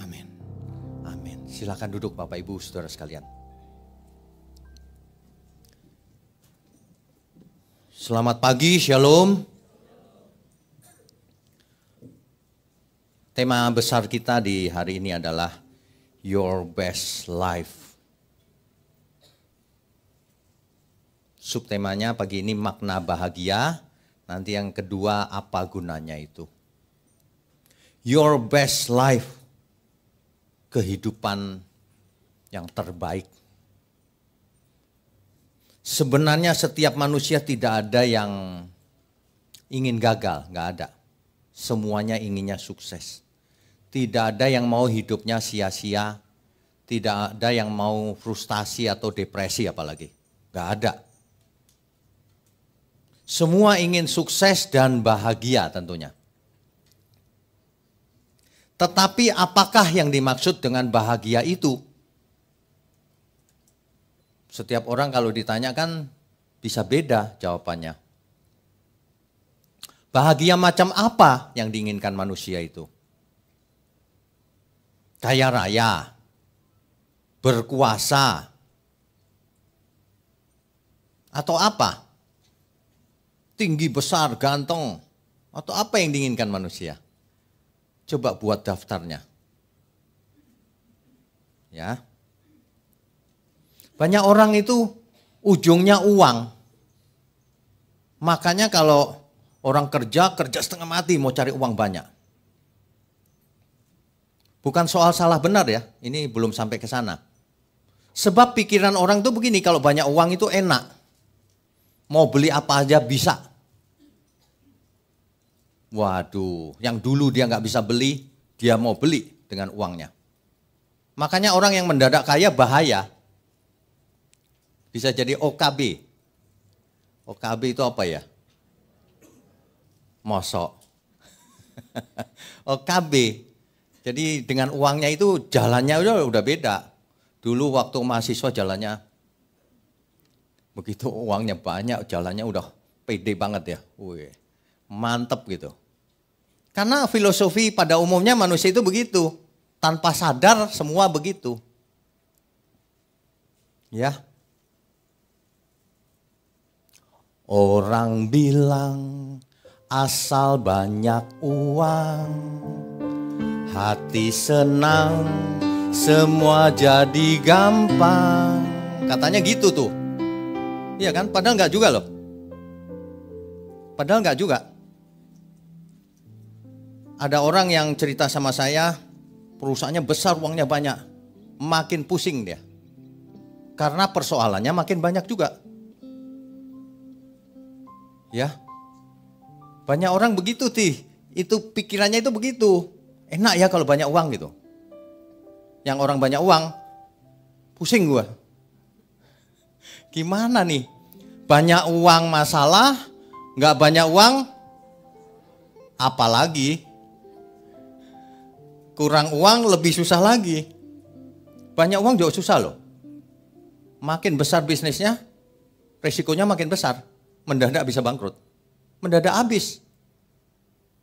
Amin. Amin. Silakan duduk Bapak Ibu Saudara sekalian. Selamat pagi, Shalom. Tema besar kita di hari ini adalah Your Best Life. Subtemanya pagi ini makna bahagia, nanti yang kedua apa gunanya itu. Your best life, kehidupan yang terbaik. Sebenarnya setiap manusia tidak ada yang ingin gagal, nggak ada. Semuanya inginnya sukses. Tidak ada yang mau hidupnya sia-sia, tidak ada yang mau frustasi atau depresi apalagi. Nggak ada. Semua ingin sukses dan bahagia tentunya. Tetapi apakah yang dimaksud dengan bahagia itu? Setiap orang kalau ditanyakan bisa beda jawabannya. Bahagia macam apa yang diinginkan manusia itu? Kaya raya, berkuasa, atau apa? Tinggi, besar, ganteng, atau apa yang diinginkan manusia? Coba buat daftarnya. Ya. Banyak orang itu ujungnya uang. Makanya kalau orang kerja setengah mati mau cari uang banyak. Bukan soal salah benar ya, ini belum sampai ke sana. Sebab pikiran orang tuh begini, kalau banyak uang itu enak. Mau beli apa aja bisa. Waduh, yang dulu dia nggak bisa beli, dia mau beli dengan uangnya. Makanya orang yang mendadak kaya bahaya. Bisa jadi OKB. OKB itu apa ya? Mosok. OKB. Jadi dengan uangnya itu jalannya udah beda. Dulu waktu mahasiswa jalannya, begitu uangnya banyak, jalannya udah pede banget ya. Wih. Mantep gitu. Karena filosofi pada umumnya manusia itu begitu. Tanpa sadar semua begitu. Ya. Orang bilang asal banyak uang, hati senang, semua jadi gampang. Katanya gitu tuh. Iya kan? Padahal enggak juga loh. Padahal enggak juga. Ada orang yang cerita sama saya, perusahaannya besar, uangnya banyak. Makin pusing dia. Karena persoalannya makin banyak juga. Ya. Banyak orang begitu, itu pikirannya itu begitu. Enak ya kalau banyak uang gitu. Yang orang banyak uang, pusing gua. Gimana nih? Banyak uang masalah, enggak banyak uang, apalagi kurang uang lebih susah lagi. Banyak uang juga susah loh. Makin besar bisnisnya, resikonya makin besar. Mendadak bisa bangkrut. Mendadak habis.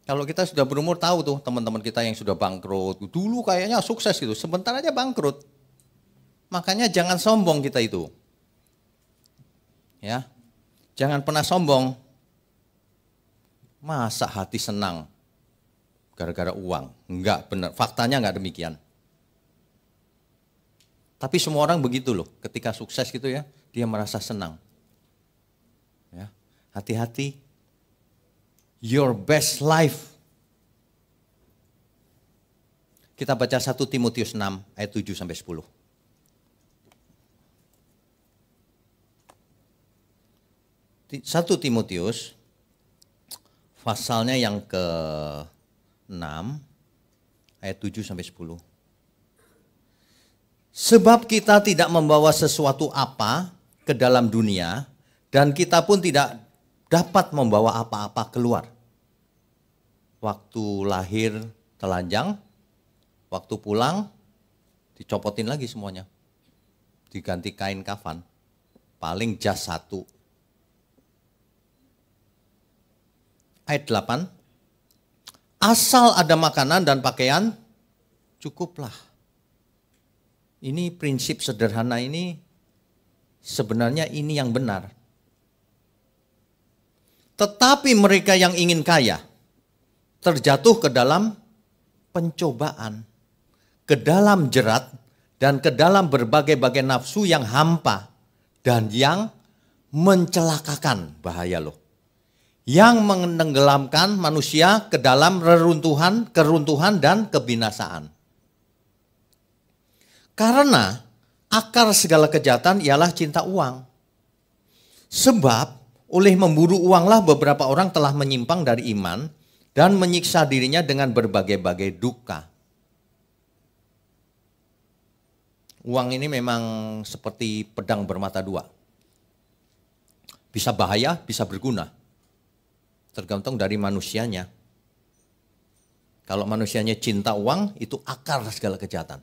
Kalau kita sudah berumur tahu tuh teman-teman kita yang sudah bangkrut. Dulu kayaknya sukses gitu, sebentar aja bangkrut. Makanya jangan sombong kita itu. Ya, jangan pernah sombong. Masa hati senang gara-gara uang? Enggak benar, faktanya enggak demikian. Tapi semua orang begitu loh, ketika sukses gitu ya, dia merasa senang. Ya, hati-hati. Your best life. Kita baca 1 Timotius 6 ayat 7 sampai 10. 1 Timotius pasalnya yang ke-6 ayat 7 sampai 10. Sebab kita tidak membawa sesuatu apa ke dalam dunia dan kita pun tidak dapat membawa apa-apa keluar. Waktu lahir telanjang, waktu pulang dicopotin lagi semuanya. Diganti kain kafan, paling jas 1. Ayat 8, asal ada makanan dan pakaian, Cukuplah. Ini prinsip sederhana ini sebenarnya ini yang benar. Tetapi mereka yang ingin kaya terjatuh ke dalam pencobaan, ke dalam jerat, dan ke dalam berbagai-bagai nafsu yang hampa dan yang mencelakakan, bahaya loh. Yang menenggelamkan manusia ke dalam keruntuhan dan kebinasaan. Karena akar segala kejahatan ialah cinta uang. Sebab oleh memburu uanglah beberapa orang telah menyimpang dari iman dan menyiksa dirinya dengan berbagai-bagai duka. Uang ini memang seperti pedang bermata dua. Bisa bahaya, bisa berguna. Tergantung dari manusianya. Kalau manusianya cinta uang, itu akar segala kejahatan.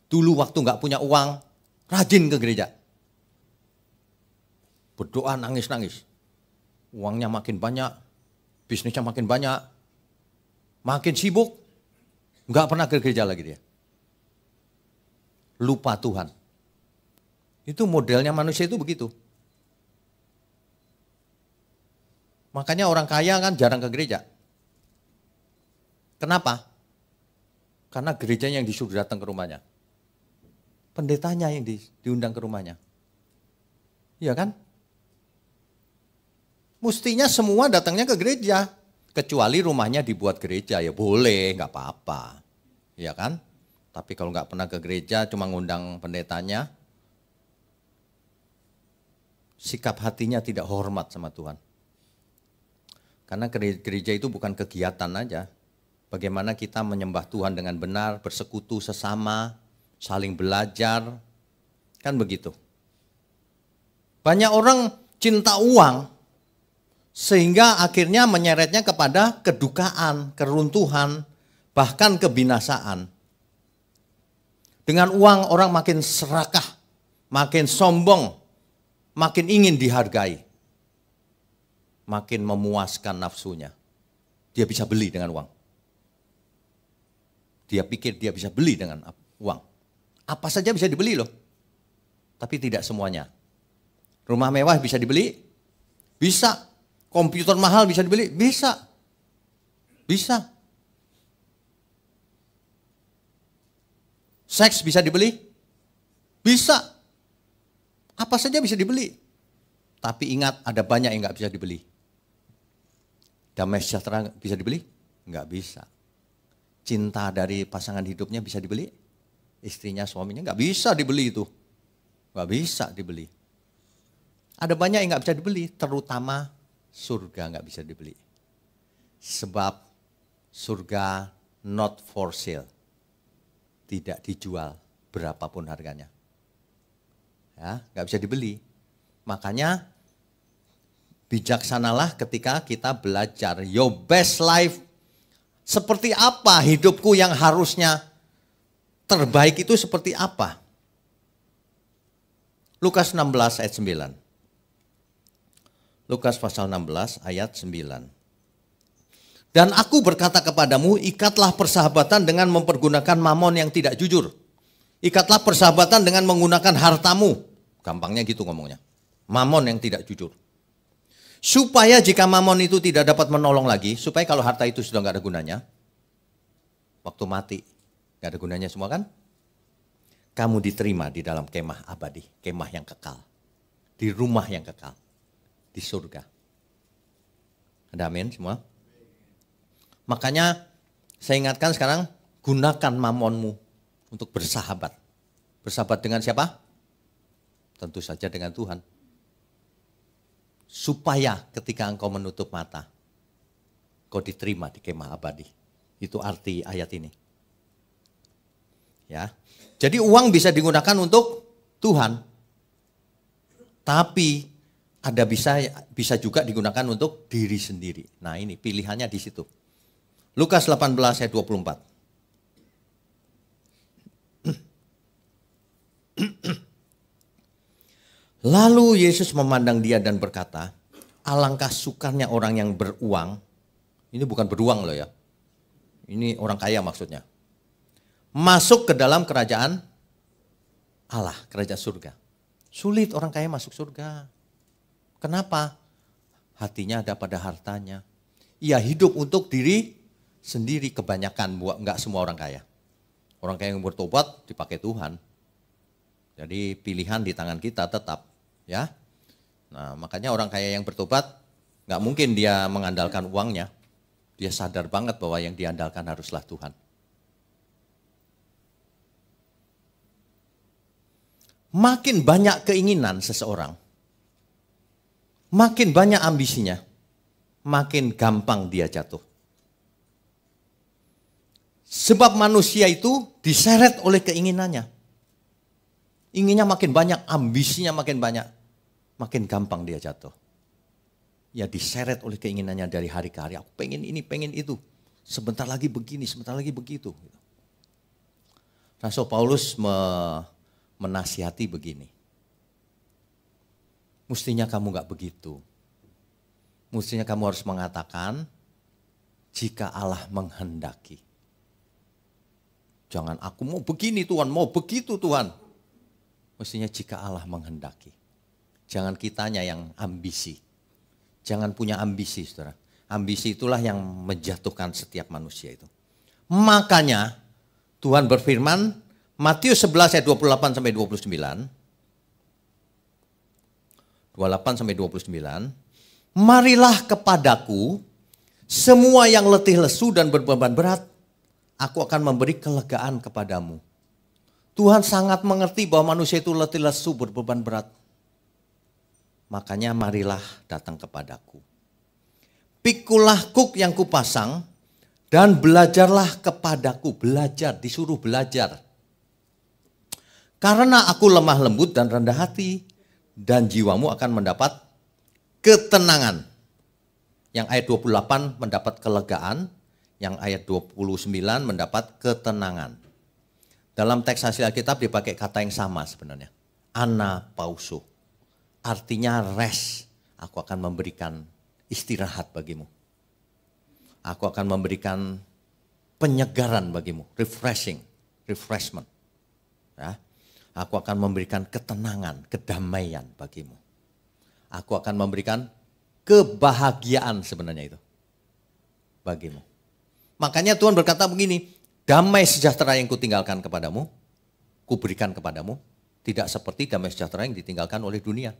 Dulu waktu nggak punya uang, rajin ke gereja. Berdoa nangis-nangis. Uangnya makin banyak, bisnisnya makin banyak, makin sibuk, nggak pernah ke gereja lagi dia. Lupa Tuhan. Itu modelnya manusia itu begitu. Makanya orang kaya kan jarang ke gereja. Kenapa? Karena gerejanya yang disuruh datang ke rumahnya. Pendetanya yang diundang ke rumahnya. Iya kan? Mestinya semua datangnya ke gereja. Kecuali rumahnya dibuat gereja, ya boleh, nggak apa-apa. Iya kan? Tapi kalau nggak pernah ke gereja, cuma ngundang pendetanya, sikap hatinya tidak hormat sama Tuhan. Karena gereja itu bukan kegiatan aja. Bagaimana kita menyembah Tuhan dengan benar, bersekutu sesama, saling belajar, kan begitu. Banyak orang cinta uang, sehingga akhirnya menyeretnya kepada kedukaan, keruntuhan, bahkan kebinasaan. Dengan uang orang makin serakah, makin sombong, makin ingin dihargai, makin memuaskan nafsunya. Dia bisa beli dengan uang. Dia pikir dia bisa beli dengan uang. Apa saja bisa dibeli loh. Tapi tidak semuanya. Rumah mewah bisa dibeli? Bisa. Komputer mahal bisa dibeli? Bisa. Bisa. Seks bisa dibeli? Bisa. Apa saja bisa dibeli. Tapi ingat ada banyak yang nggak bisa dibeli. Damai sejahtera bisa dibeli? Nggak bisa. Cinta dari pasangan hidupnya bisa dibeli? Istrinya, suaminya nggak bisa dibeli itu. Nggak bisa dibeli. Ada banyak yang nggak bisa dibeli, terutama surga nggak bisa dibeli. Sebab surga not for sale. Tidak dijual berapapun harganya. Ya, nggak bisa dibeli. Makanya bijaksanalah ketika kita belajar your best life. Seperti apa hidupku yang harusnya terbaik itu seperti apa? Lukas 16 ayat 9. Lukas pasal 16 ayat 9. Dan aku berkata kepadamu, ikatlah persahabatan dengan mempergunakan mamon yang tidak jujur. Ikatlah persahabatan dengan menggunakan hartamu. Gampangnya gitu ngomongnya. Mamon yang tidak jujur. Supaya jika mamon itu tidak dapat menolong lagi, supaya kalau harta itu sudah nggak ada gunanya, waktu mati nggak ada gunanya semua kan? Kamu diterima di dalam kemah abadi, kemah yang kekal, di rumah yang kekal, di surga. Ada amin semua? Makanya saya ingatkan sekarang, gunakan mamonmu untuk bersahabat. Bersahabat dengan siapa? Tentu saja dengan Tuhan. Supaya ketika engkau menutup mata, kau diterima di kemah abadi. Itu arti ayat ini. Ya. Jadi uang bisa digunakan untuk Tuhan. Tapi ada bisa juga digunakan untuk diri sendiri. Nah, ini pilihannya di situ. Lukas 18 ayat 24. Lalu Yesus memandang dia dan berkata, alangkah sukanya orang yang beruang. Ini bukan beruang loh ya. Ini orang kaya maksudnya. masuk ke dalam kerajaan Allah, kerajaan surga. Sulit orang kaya masuk surga. Kenapa? Hatinya ada pada hartanya. Ia hidup untuk diri sendiri, kebanyakan, enggak semua orang kaya. Orang kaya yang bertobat dipakai Tuhan. Jadi pilihan di tangan kita tetap, ya. Nah, makanya orang kaya yang bertobat enggak mungkin dia mengandalkan uangnya. Dia sadar banget bahwa yang diandalkan haruslah Tuhan. Makin banyak keinginan seseorang, makin banyak ambisinya, makin gampang dia jatuh. Sebab manusia itu diseret oleh keinginannya. Inginnya makin banyak, ambisinya makin banyak, makin gampang dia jatuh. Ya diseret oleh keinginannya dari hari ke hari. Aku pengen ini, pengen itu. Sebentar lagi begini, sebentar lagi begitu. Rasul Paulus menasihati begini. Mestinya kamu gak begitu. Mestinya kamu harus mengatakan, jika Allah menghendaki. Jangan aku mau begini Tuhan, mau begitu Tuhan. Mestinya jika Allah menghendaki. Jangan kitanya yang ambisi. Jangan punya ambisi, saudara. Ambisi itulah yang menjatuhkan setiap manusia itu. Makanya Tuhan berfirman, Matius 11 ayat 28 sampai 29. 28 sampai 29. Marilah kepadaku semua yang letih lesu dan berbeban berat, aku akan memberi kelegaan kepadamu. Tuhan sangat mengerti bahwa manusia itu letih lesu berbeban berat. Makanya marilah datang kepadaku. Pikulah kuk yang kupasang dan belajarlah kepadaku. Belajar, disuruh belajar. Karena aku lemah lembut dan rendah hati, dan jiwamu akan mendapat ketenangan. Yang ayat 28 mendapat kelegaan, yang ayat 29 mendapat ketenangan. Dalam teks hasil Alkitab dipakai kata yang sama sebenarnya. Anapauso. Artinya rest. Aku akan memberikan istirahat bagimu. Aku akan memberikan penyegaran bagimu. Refreshment. Ya. Aku akan memberikan ketenangan, kedamaian bagimu. Aku akan memberikan kebahagiaan sebenarnya itu bagimu. Makanya Tuhan berkata begini, damai sejahtera yang kutinggalkan kepadamu, kuberikan kepadamu, tidak seperti damai sejahtera yang ditinggalkan oleh dunia,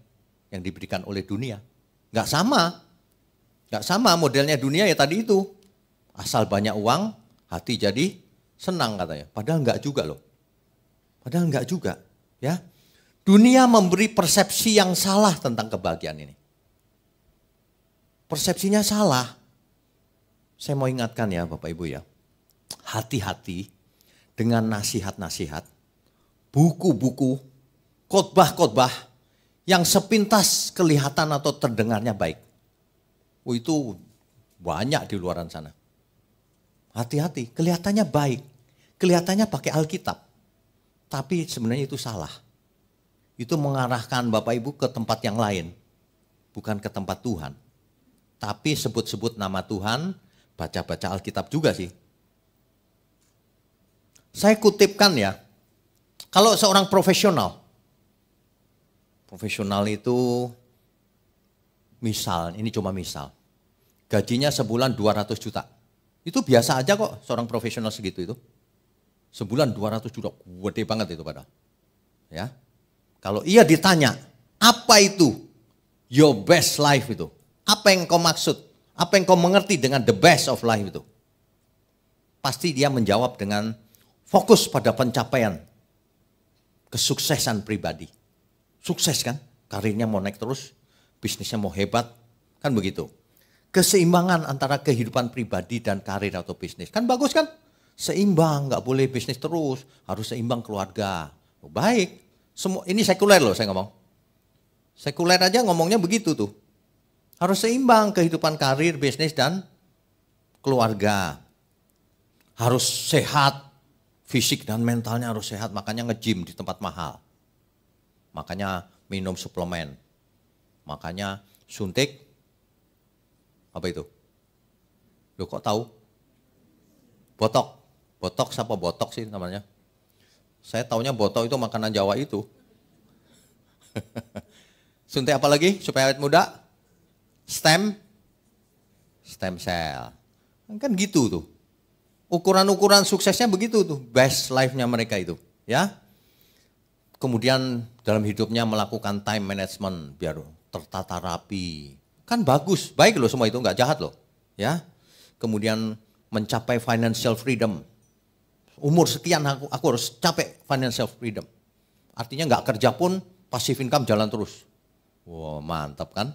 yang diberikan oleh dunia. Enggak sama. Enggak sama modelnya dunia ya tadi itu. Asal banyak uang, hati jadi senang katanya. Padahal enggak juga loh. Padahal enggak juga. Ya, dunia memberi persepsi yang salah tentang kebahagiaan ini. Persepsinya salah. Saya mau ingatkan ya Bapak Ibu ya. Hati-hati dengan nasihat-nasihat, buku-buku, khotbah-khotbah yang sepintas kelihatan atau terdengarnya baik. Oh, itu banyak di luaran sana. Hati-hati, kelihatannya baik. Kelihatannya pakai Alkitab. Tapi sebenarnya itu salah. Itu mengarahkan Bapak Ibu ke tempat yang lain. Bukan ke tempat Tuhan. Tapi sebut-sebut nama Tuhan, baca-baca Alkitab juga sih. Saya kutipkan ya. Kalau seorang profesional. Profesional itu misal, ini cuma misal. Gajinya sebulan 200 juta. Itu biasa aja kok seorang profesional segitu itu. Sebulan 200 juta, gede banget itu padahal. Ya. Kalau ia ditanya, apa itu your best life itu? Apa yang kau maksud? Apa yang kau mengerti dengan the best of life itu? Pasti dia menjawab dengan fokus pada pencapaian kesuksesan pribadi. Sukses kan? Karirnya mau naik terus, bisnisnya mau hebat, kan begitu. Keseimbangan antara kehidupan pribadi dan karir atau bisnis. Kan bagus kan? Seimbang, nggak boleh bisnis terus, harus seimbang keluarga. Oh, baik, semua ini sekuler loh saya ngomong. Sekuler aja ngomongnya begitu tuh. Harus seimbang kehidupan karir, bisnis dan keluarga. Harus sehat, fisik dan mentalnya harus sehat, makanya nge-gym di tempat mahal. Makanya minum suplemen. Makanya suntik, apa itu? Loh kok tahu? Botok Botox apa botok sih namanya? Saya taunya botok itu makanan Jawa itu. Suntik apa lagi supaya awet muda? Stem cell. Kan gitu tuh. Ukuran-ukuran suksesnya begitu tuh, best life-nya mereka itu, ya. Kemudian dalam hidupnya melakukan time management biar tertata rapi. Kan bagus, baik loh semua itu, nggak jahat loh, ya. Kemudian mencapai financial freedom. Umur sekian aku harus capai financial freedom. Artinya nggak kerja pun passive income jalan terus. Wow, mantap kan?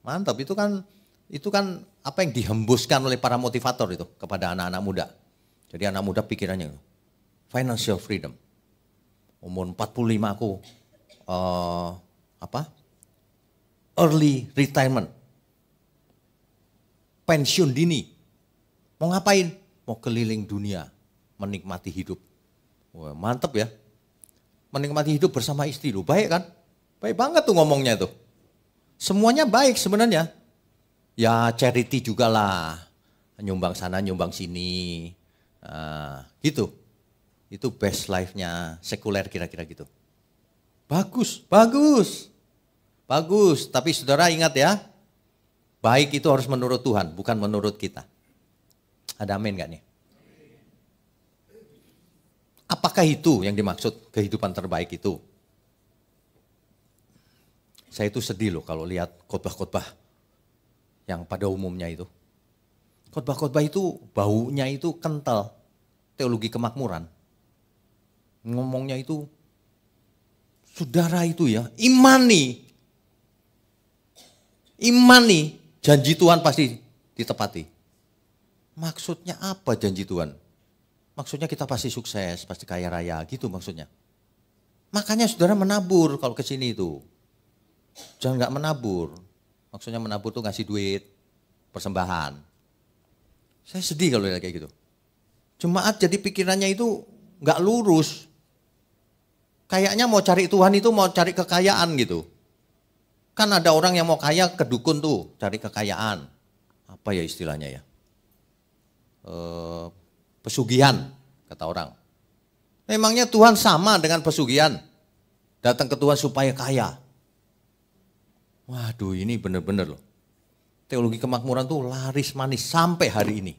Mantap, itu kan apa yang dihembuskan oleh para motivator itu kepada anak-anak muda. Jadi anak muda pikirannya itu, financial freedom. Umur 45 aku early retirement. Pensiun dini. Mau ngapain? Mau keliling dunia, menikmati hidup. Wah, mantap ya. Menikmati hidup bersama istri lu, baik kan? Baik banget tuh ngomongnya tuh. Semuanya baik sebenarnya. Ya charity juga lah. Nyumbang sana, nyumbang sini. Gitu. Itu best life-nya sekuler kira-kira gitu. Bagus, bagus. Bagus, tapi saudara ingat ya. Baik itu harus menurut Tuhan, bukan menurut kita. Ada amin gak nih? Apakah itu yang dimaksud kehidupan terbaik itu? Saya itu sedih loh kalau lihat khotbah-khotbah yang pada umumnya itu. Khotbah-khotbah itu baunya itu kental. Teologi kemakmuran. Ngomongnya itu, saudara itu ya, imani, janji Tuhan pasti ditepati. Maksudnya apa janji Tuhan? Maksudnya kita pasti sukses, pasti kaya raya, gitu maksudnya. Makanya saudara menabur kalau ke sini itu. Jangan nggak menabur. Maksudnya menabur tuh ngasih duit, persembahan. Saya sedih kalau lihat kayak gitu. Jemaat jadi pikirannya itu nggak lurus. Kayaknya mau cari Tuhan itu mau cari kekayaan gitu. Kan ada orang yang mau kaya ke dukun tuh, cari kekayaan. Apa ya istilahnya ya? Pesugihan, kata orang. Memangnya Tuhan sama dengan pesugihan? Datang ke Tuhan supaya kaya. Waduh, ini benar-benar loh. Teologi kemakmuran tuh laris manis sampai hari ini.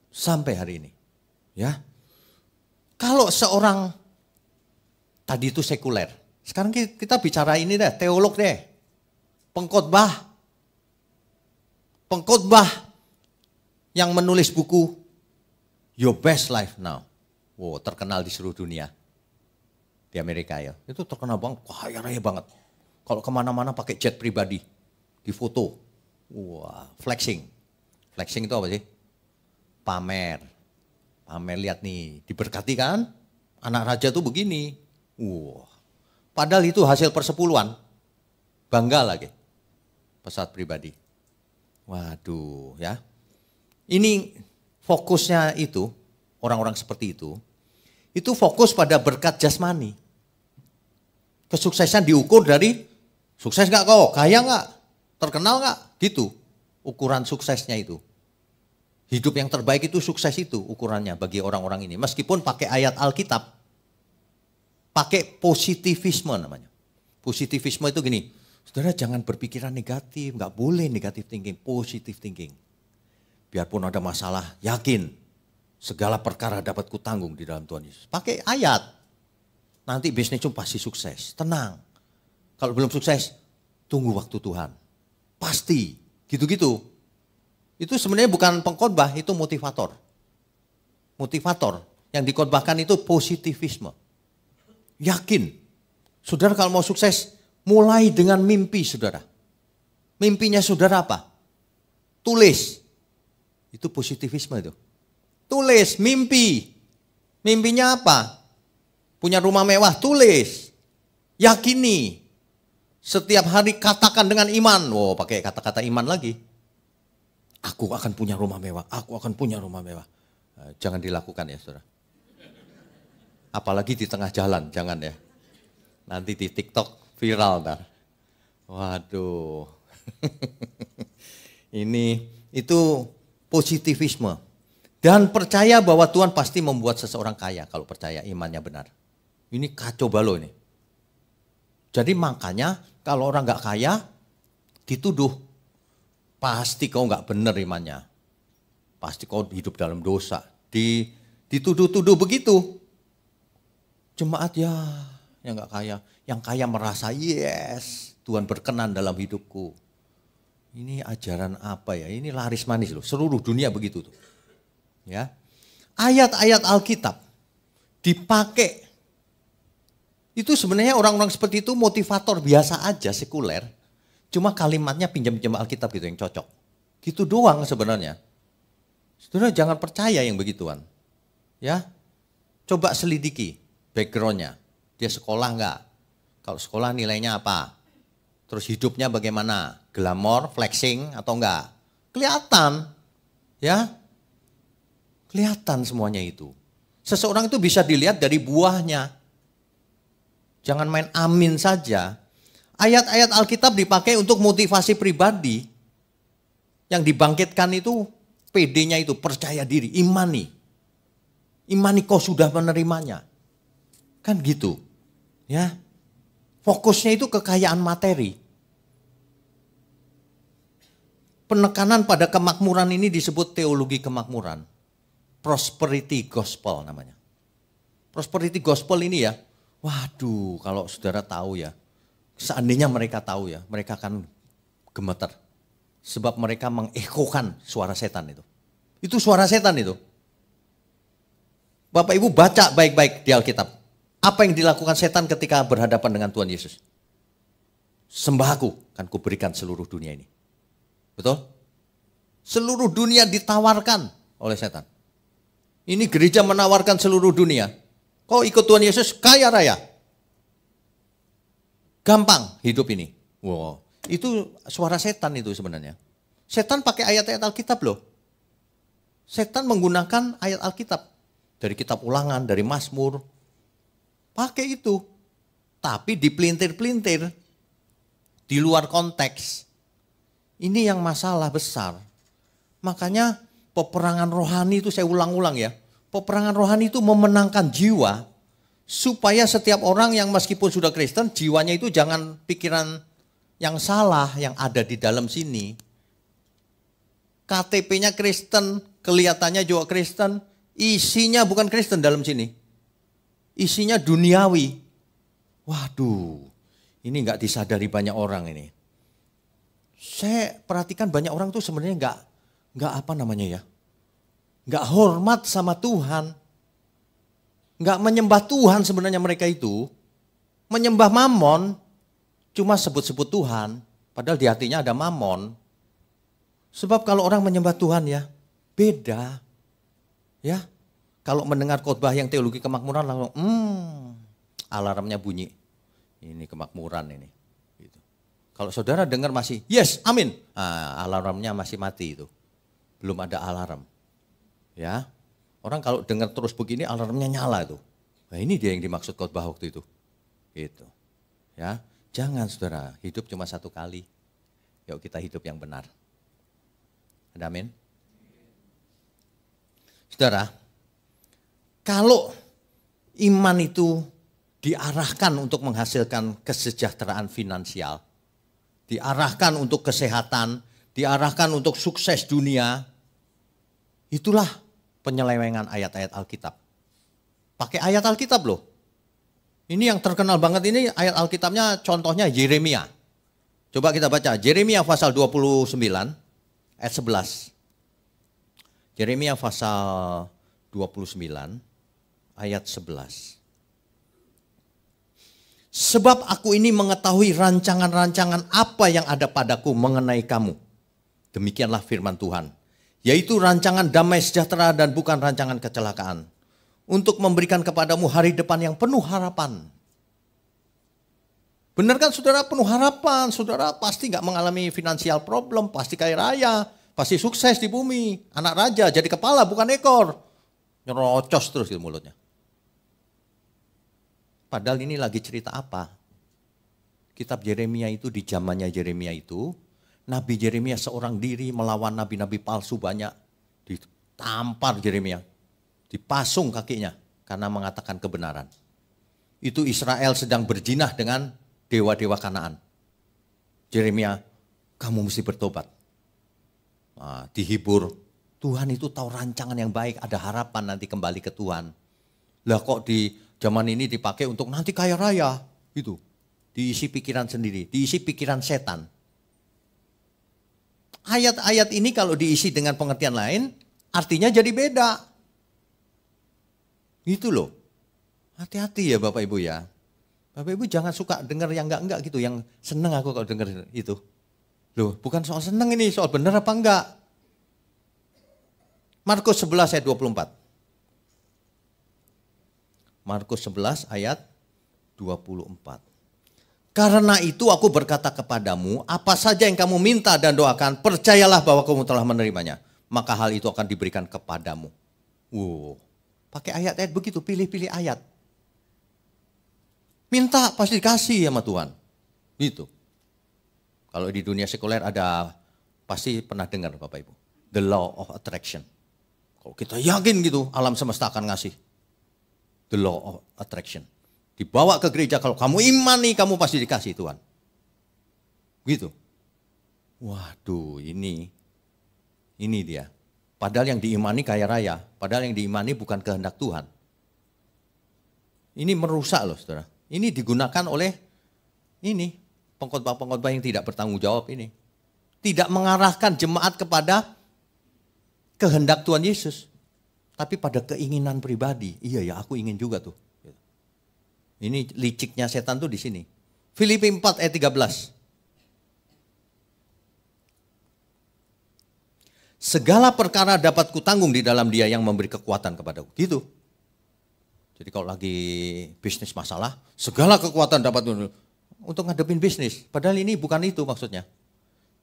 Sampai hari ini. Ya. Kalau seorang tadi itu sekuler. Sekarang kita bicara ini deh, teolog deh. Pengkhotbah. Pengkhotbah yang menulis buku Your Best Life Now. Wow, terkenal di seluruh dunia. Di Amerika ya. Itu terkenal banget, kaya raya banget. Kalau kemana-mana pakai jet pribadi, difoto. Wah, flexing. Flexing itu apa sih? Pamer. Pamer, lihat nih, diberkati kan? Anak raja tuh begini. Wah, padahal itu hasil persepuluhan. Bangga lagi. Pesawat pribadi. Waduh ya. Ini fokusnya itu, orang-orang seperti itu fokus pada berkat jasmani. Kesuksesan diukur dari sukses gak kau, kaya gak, terkenal gak, gitu. Ukuran suksesnya itu. Hidup yang terbaik itu sukses itu ukurannya bagi orang-orang ini. Meskipun pakai ayat Alkitab, pakai positivisme namanya. Positivisme itu gini, saudara jangan berpikiran negatif, gak boleh negatif thinking, positive thinking. Biarpun ada masalah, yakin segala perkara dapat kutanggung di dalam Tuhan Yesus. Pakai ayat. Nanti bisnis itu pasti sukses. Tenang. Kalau belum sukses, tunggu waktu Tuhan. Pasti. Gitu-gitu. Itu sebenarnya bukan pengkhotbah, itu motivator. Motivator. Yang dikhotbahkan itu positivisme. Yakin. Saudara kalau mau sukses, mulai dengan mimpi saudara. Mimpinya saudara apa? Tulis. Itu positivisme itu. Tulis, mimpi. Mimpinya apa? Punya rumah mewah, tulis. Yakini. Setiap hari katakan dengan iman. Wow, pakai kata-kata iman lagi. Aku akan punya rumah mewah, aku akan punya rumah mewah. Jangan dilakukan ya saudara. Apalagi di tengah jalan, jangan ya. Nanti di TikTok viral ntar. Waduh. Itu positivisme. Dan percaya bahwa Tuhan pasti membuat seseorang kaya kalau percaya imannya benar. Ini kacau balau ini. Jadi makanya kalau orang gak kaya dituduh. Pasti kau gak benar imannya. Pasti kau hidup dalam dosa. Dituduh-tuduh begitu. Jemaat ya yang gak kaya. Yang kaya merasa yes Tuhan berkenan dalam hidupku. Ini ajaran apa ya? Ini laris manis loh. Seluruh dunia begitu tuh. Ya. Ayat-ayat Alkitab dipakai. Itu sebenarnya orang-orang seperti itu motivator biasa aja, sekuler. Cuma kalimatnya pinjam-pinjam Alkitab gitu yang cocok. Gitu doang sebenarnya. Saudara jangan percaya yang begituan. Ya. Coba selidiki backgroundnya. Dia sekolah enggak? Kalau sekolah nilainya apa? Terus hidupnya bagaimana? Glamor, flexing atau enggak? Kelihatan. Ya. Kelihatan semuanya itu. Seseorang itu bisa dilihat dari buahnya. Jangan main amin saja. Ayat-ayat Alkitab dipakai untuk motivasi pribadi. Yang dibangkitkan itu PD-nya itu percaya diri, imani. Imani kau sudah menerimanya. Kan gitu. Ya. Fokusnya itu kekayaan materi. Penekanan pada kemakmuran ini disebut teologi kemakmuran. Prosperity gospel namanya. Prosperity gospel ini ya, waduh kalau saudara tahu ya, seandainya mereka tahu ya, mereka akan gemeter. Sebab mereka mengekokan suara setan itu. Itu suara setan itu. Bapak Ibu baca baik-baik di Alkitab. Apa yang dilakukan setan ketika berhadapan dengan Tuhan Yesus? Sembah aku, kan kuberikan seluruh dunia ini. Betul? Seluruh dunia ditawarkan oleh setan. Ini gereja menawarkan seluruh dunia. Kau ikut Tuhan Yesus kaya raya. Gampang hidup ini. Wow, itu suara setan itu sebenarnya. Setan pakai ayat-ayat Alkitab loh. Setan menggunakan ayat Alkitab. Dari kitab ulangan, dari Mazmur. Pakai itu. Tapi dipelintir-pelintir. Di luar konteks. Ini yang masalah besar. Makanya peperangan rohani itu saya ulang-ulang ya. Peperangan rohani itu memenangkan jiwa. Supaya setiap orang yang meskipun sudah Kristen, jiwanya itu jangan pikiran yang salah yang ada di dalam sini. KTP-nya Kristen, kelihatannya juga Kristen, isinya bukan Kristen dalam sini. Isinya duniawi. Waduh, ini nggak disadari banyak orang ini. Saya perhatikan banyak orang tuh sebenarnya nggak apa namanya ya, nggak hormat sama Tuhan, nggak menyembah Tuhan sebenarnya mereka itu, menyembah Mamon, cuma sebut-sebut Tuhan, padahal di hatinya ada Mamon. Sebab kalau orang menyembah Tuhan ya, beda, ya. Kalau mendengar khotbah yang teologi kemakmuran langsung, alarmnya bunyi, ini kemakmuran ini. Kalau saudara dengar masih, yes, amin. Nah, alarmnya masih mati itu. Belum ada alarm. Ya. Orang kalau dengar terus begini alarmnya nyala itu. Nah, ini dia yang dimaksud khotbah waktu itu. Gitu. Ya. Jangan saudara, hidup cuma satu kali. Yuk kita hidup yang benar. Amin. Saudara, kalau iman itu diarahkan untuk menghasilkan kesejahteraan finansial, diarahkan untuk kesehatan, diarahkan untuk sukses dunia, itulah penyelewengan ayat-ayat Alkitab. Pakai ayat Alkitab loh. Ini yang terkenal banget ini ayat Alkitabnya contohnya Yeremia. Coba kita baca Yeremia pasal 29 ayat 11. Yeremia pasal 29 ayat 11. Sebab aku ini mengetahui rancangan-rancangan apa yang ada padaku mengenai kamu. Demikianlah firman Tuhan. Yaitu rancangan damai sejahtera dan bukan rancangan kecelakaan. Untuk memberikan kepadamu hari depan yang penuh harapan. Benar kan saudara, penuh harapan. Saudara pasti gak mengalami financial problem, pasti kaya raya, pasti sukses di bumi. Anak raja jadi kepala bukan ekor. Nyerocos terus di mulutnya. Padahal ini lagi cerita apa? Kitab Yeremia itu di zamannya Yeremia itu, Nabi Yeremia seorang diri melawan nabi-nabi palsu banyak. Tampar Yeremia. Dipasung kakinya karena mengatakan kebenaran. Itu Israel sedang berjinah dengan dewa-dewa Kanaan. Yeremia, kamu mesti bertobat. Nah, dihibur. Tuhan itu tahu rancangan yang baik, ada harapan nanti kembali ke Tuhan. Lah kok di zaman ini dipakai untuk nanti kaya raya. Gitu. Diisi pikiran sendiri, diisi pikiran setan. Ayat-ayat ini kalau diisi dengan pengertian lain, artinya jadi beda. Gitu loh. Hati-hati ya Bapak Ibu ya. Bapak Ibu jangan suka dengar yang enggak gitu, yang seneng aku kalau dengar itu. Loh, bukan soal seneng ini, soal benar apa enggak. Markus 11 ayat 24. Markus 11 ayat 24. Karena itu aku berkata kepadamu, apa saja yang kamu minta dan doakan, percayalah bahwa kamu telah menerimanya. Maka hal itu akan diberikan kepadamu. Pakai ayat-ayat begitu, pilih-pilih ayat. Minta pasti dikasih sama Tuhan. Gitu. Kalau di dunia sekuler ada, pasti pernah dengar Bapak Ibu. The law of attraction. Kalau kita yakin gitu, alam semesta akan ngasih. The law of attraction. Dibawa ke gereja, kalau kamu imani, kamu pasti dikasih Tuhan. Gitu. Waduh, ini dia. Padahal yang diimani kaya raya, padahal yang diimani bukan kehendak Tuhan. Ini merusak loh saudara. Ini digunakan oleh ini, pengkhotbah-pengkhotbah yang tidak bertanggung jawab ini. Tidak mengarahkan jemaat kepada kehendak Tuhan Yesus. Tapi pada keinginan pribadi. Iya ya, aku ingin juga tuh. Ini liciknya setan tuh di sini. Filipi 4 ayat 13. Segala perkara dapat kutanggung di dalam Dia yang memberi kekuatan kepadaku. Gitu. Jadi kalau lagi bisnis masalah, segala kekuatan dapat untuk ngadepin bisnis. Padahal ini bukan itu maksudnya.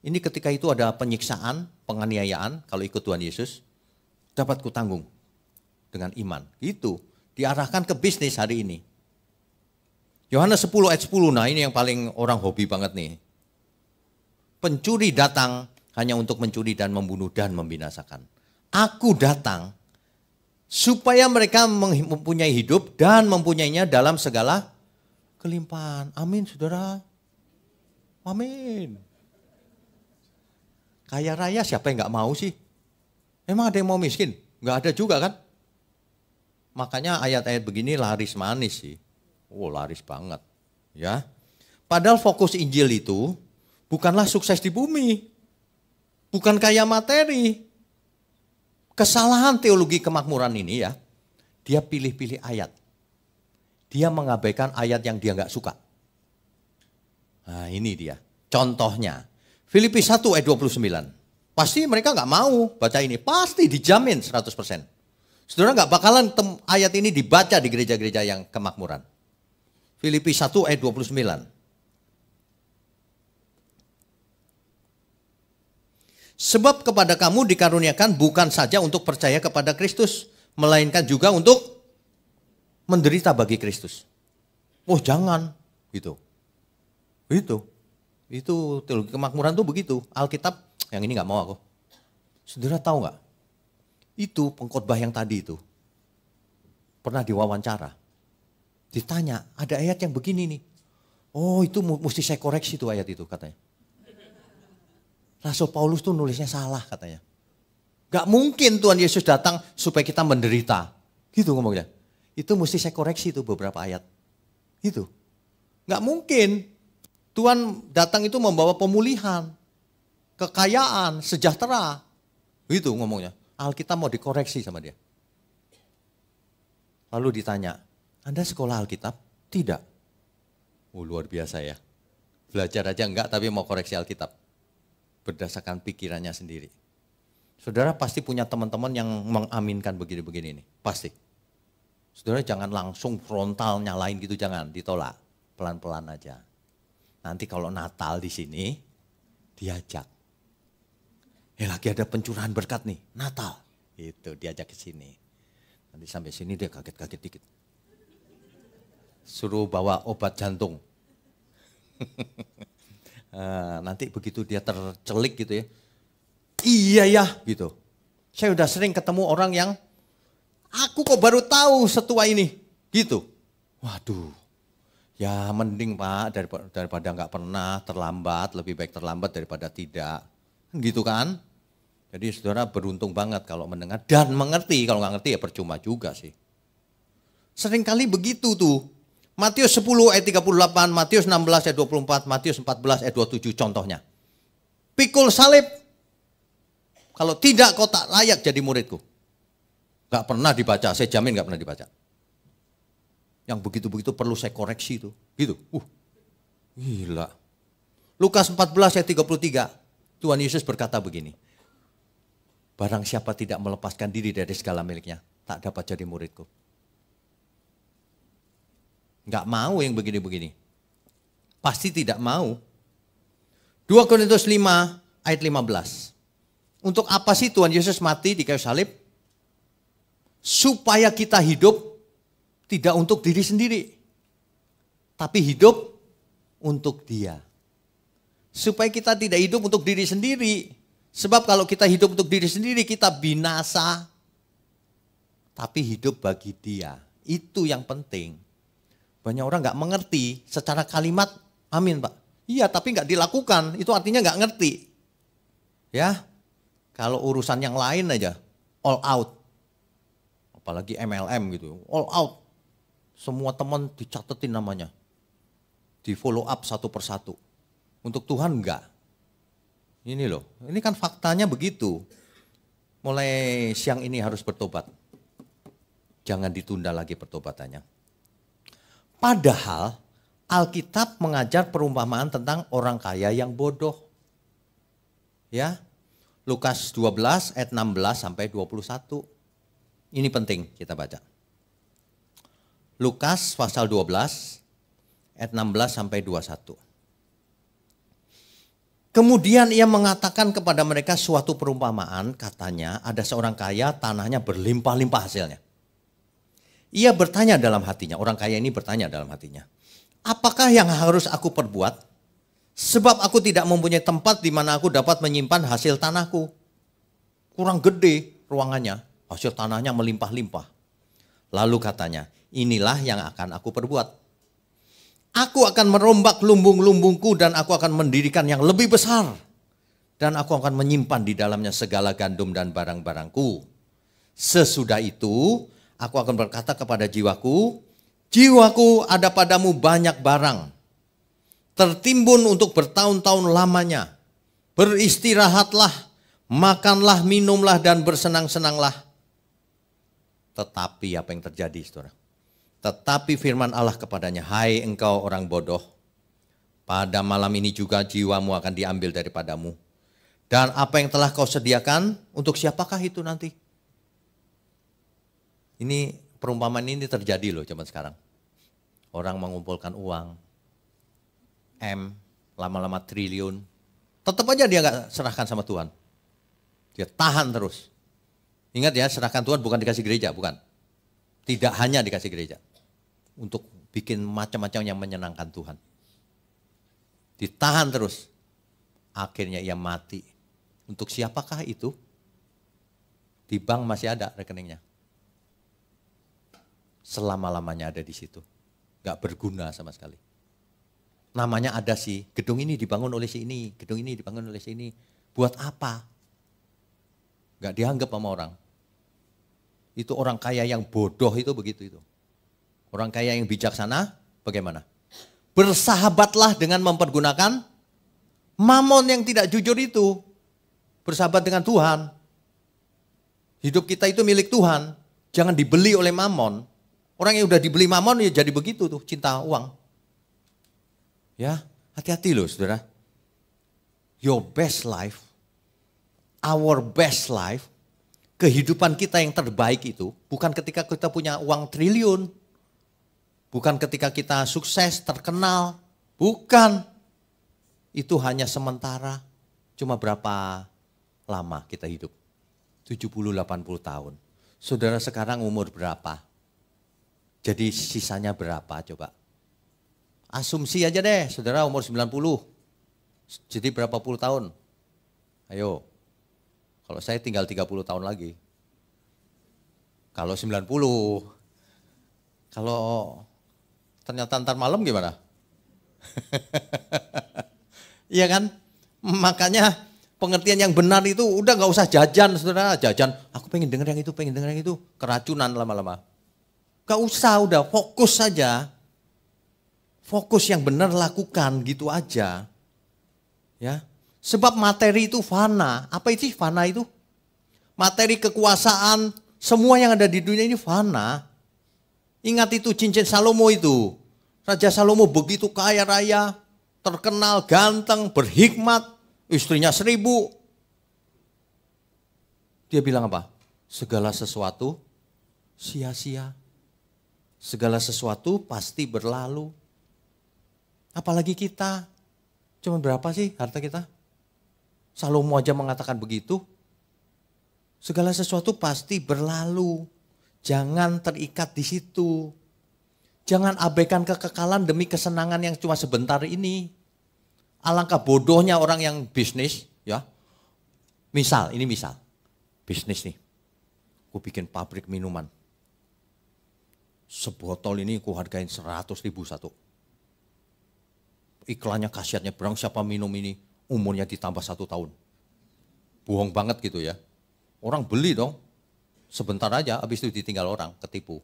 Ini ketika itu ada penyiksaan, penganiayaan, kalau ikut Tuhan Yesus, dapat kutanggung dengan iman. Gitu. Diarahkan ke bisnis hari ini. Yohanes 10 ayat 10, nah ini yang paling orang hobi banget nih. Pencuri datang hanya untuk mencuri dan membunuh dan membinasakan. Aku datang supaya mereka mempunyai hidup dan mempunyainya dalam segala kelimpahan. Amin saudara. Amin. Kaya raya siapa yang gak mau sih? Emang ada yang mau miskin? Gak ada juga kan? Makanya ayat-ayat begini laris manis sih. Laris banget. Ya. Padahal fokus Injil itu bukanlah sukses di bumi. Bukan kaya materi. Kesalahan teologi kemakmuran ini ya, dia pilih-pilih ayat. Dia mengabaikan ayat yang dia nggak suka. Nah ini dia. Contohnya, Filipi 1 ayat 29. Pasti mereka nggak mau baca ini. Pasti dijamin 100%. Saudara nggak bakalan ayat ini dibaca di gereja-gereja yang kemakmuran. Filipi 1 ayat 29. Sebab kepada kamu dikaruniakan bukan saja untuk percaya kepada Kristus, melainkan juga untuk menderita bagi Kristus. Jangan, gitu. Itu teologi kemakmuran tuh begitu. Alkitab yang ini nggak mau aku. Saudara tahu nggak? Itu pengkhotbah yang tadi itu pernah diwawancara. Ditanya, ada ayat yang begini nih. Itu mesti saya koreksi tuh ayat itu katanya. Rasul Paulus tuh nulisnya salah katanya. Gak mungkin Tuhan Yesus datang supaya kita menderita. Gitu ngomongnya. Itu mesti saya koreksi tuh beberapa ayat. Gitu. Gak mungkin. Tuhan datang itu membawa pemulihan, kekayaan, sejahtera. Gitu ngomongnya. Alkitab mau dikoreksi sama dia. Lalu ditanya, Anda sekolah Alkitab? Tidak. Luar biasa ya. Belajar aja enggak tapi mau koreksi Alkitab. Berdasarkan pikirannya sendiri. Saudara pasti punya teman-teman yang mengaminkan begini-begini nih. Pasti. Saudara jangan langsung frontal nyalain gitu, jangan. Ditolak. Pelan-pelan aja. Nanti kalau Natal di sini, diajak. Lagi ada pencurahan berkat nih, Natal. Itu diajak ke sini. Nanti sampai sini dia kaget-kaget dikit. Suruh bawa obat jantung. Nanti begitu dia tercelik gitu ya. Iya ya gitu. Saya udah sering ketemu orang yang, aku kok baru tahu setua ini. Gitu. Waduh, ya mending Pak daripada nggak pernah terlambat, lebih baik terlambat daripada tidak. Gitu kan? Jadi saudara beruntung banget kalau mendengar dan mengerti. Kalau nggak ngerti ya percuma juga sih. Seringkali begitu tuh. Matius 10 ayat 38, Matius 16 ayat 24, Matius 14 ayat 27 contohnya. Pikul salib. Kalau tidak kau tak layak jadi muridku. Gak pernah dibaca, saya jamin gak pernah dibaca. Yang begitu-begitu perlu saya koreksi itu. Gitu. Gila. Lukas 14 ayat 33, Tuhan Yesus berkata begini. Barang siapa tidak melepaskan diri dari segala miliknya, tak dapat jadi muridku. Gak mau yang begini-begini. Pasti tidak mau. 2 Korintus 5 ayat 15. Untuk apa sih Tuhan Yesus mati di kayu salib? Supaya kita hidup tidak untuk diri sendiri. Tapi hidup untuk Dia. Supaya kita tidak hidup untuk diri sendiri. Sebab kalau kita hidup untuk diri sendiri kita binasa. Tapi hidup bagi Dia. Itu yang penting. Banyak orang gak mengerti secara kalimat, amin Pak. Iya tapi gak dilakukan, itu artinya gak ngerti. Ya. Kalau urusan yang lain aja, all out. Apalagi MLM gitu, all out. Semua teman dicatetin namanya. Di follow up satu persatu. Untuk Tuhan enggak. Ini loh, ini kan faktanya begitu. Mulai siang ini harus bertobat. Jangan ditunda lagi pertobatannya. Padahal Alkitab mengajar perumpamaan tentang orang kaya yang bodoh. Ya. Lukas 12 ayat 16 sampai 21. Ini penting kita baca. Lukas pasal 12 ayat 16 sampai 21. Kemudian ia mengatakan kepada mereka suatu perumpamaan, katanya ada seorang kaya tanahnya berlimpah-limpah hasilnya. Ia bertanya dalam hatinya, orang kaya ini bertanya dalam hatinya, apakah yang harus aku perbuat? Sebab aku tidak mempunyai tempat di mana aku dapat menyimpan hasil tanahku. Kurang gede ruangannya, hasil tanahnya melimpah-limpah. Lalu katanya, inilah yang akan aku perbuat. Aku akan merombak lumbung-lumbungku dan aku akan mendirikan yang lebih besar. Dan aku akan menyimpan di dalamnya segala gandum dan barang-barangku. Sesudah itu, aku akan berkata kepada jiwaku, jiwaku ada padamu banyak barang. Tertimbun untuk bertahun-tahun lamanya. Beristirahatlah, makanlah, minumlah dan bersenang-senanglah. Tetapi apa yang terjadi saudara? Tetapi firman Allah kepadanya, hai engkau orang bodoh. Pada malam ini juga jiwamu akan diambil daripadamu. Dan apa yang telah kau sediakan, untuk siapakah itu nanti? Ini perumpamaan ini terjadi loh zaman sekarang. Orang mengumpulkan uang. Lama-lama triliun, tetap aja dia gak serahkan sama Tuhan. Dia tahan terus. Ingat ya, serahkan Tuhan bukan dikasih gereja, bukan. Tidak hanya dikasih gereja. Untuk bikin macam-macam yang menyenangkan Tuhan. Ditahan terus. Akhirnya ia mati. Untuk siapakah itu? Di bank masih ada rekeningnya. Selama-lamanya ada di situ. Gak berguna sama sekali. Namanya ada sih, gedung ini dibangun oleh si ini, gedung ini dibangun oleh si ini. Buat apa? Gak dianggap sama orang. Itu orang kaya yang bodoh itu begitu itu. Orang kaya yang bijaksana bagaimana? Bersahabatlah dengan mempergunakan mamon yang tidak jujur itu. Bersahabat dengan Tuhan. Hidup kita itu milik Tuhan. Jangan dibeli oleh mamon. Orang yang udah dibeli mamon ya jadi begitu tuh, cinta uang. Ya, hati-hati loh saudara. Your best life, our best life, kehidupan kita yang terbaik itu bukan ketika kita punya uang triliun. Bukan ketika kita sukses, terkenal. Bukan. Itu hanya sementara. Cuma berapa lama kita hidup? 70-80 tahun. Saudara sekarang umur berapa? Jadi sisanya berapa coba? Asumsi aja deh, saudara umur 90. Jadi berapa puluh tahun? Ayo. Kalau saya tinggal 30 tahun lagi. Kalau 90. Kalau ternyata ntar malam gimana? Iya kan? Makanya pengertian yang benar itu udah gak usah jajan, saudara. Jajan, aku pengen denger yang itu, pengen denger yang itu. Keracunan lama-lama. Gak usah, udah fokus saja. Fokus yang benar lakukan gitu aja. Ya. Sebab materi itu fana. Apa itu fana itu? Materi kekuasaan, semua yang ada di dunia ini fana. Ingat itu cincin Salomo itu. Raja Salomo begitu kaya raya, terkenal, ganteng, berhikmat, istrinya 1000. Dia bilang apa? Segala sesuatu sia-sia. Segala sesuatu pasti berlalu. Apalagi kita, cuma berapa sih harta kita? Salomo aja mengatakan begitu. Segala sesuatu pasti berlalu. Jangan terikat di situ. Jangan abaikan kekekalan demi kesenangan yang cuma sebentar ini. Alangkah bodohnya orang yang bisnis, ya. Misal, ini misal. Bisnis nih. Aku bikin pabrik minuman. Sebotol ini aku hargain 100.000 satu. Iklannya khasiatnya berang siapa minum ini umurnya ditambah 1 tahun. Bohong banget gitu ya. Orang beli dong. Sebentar aja habis itu ditinggal orang, ketipu.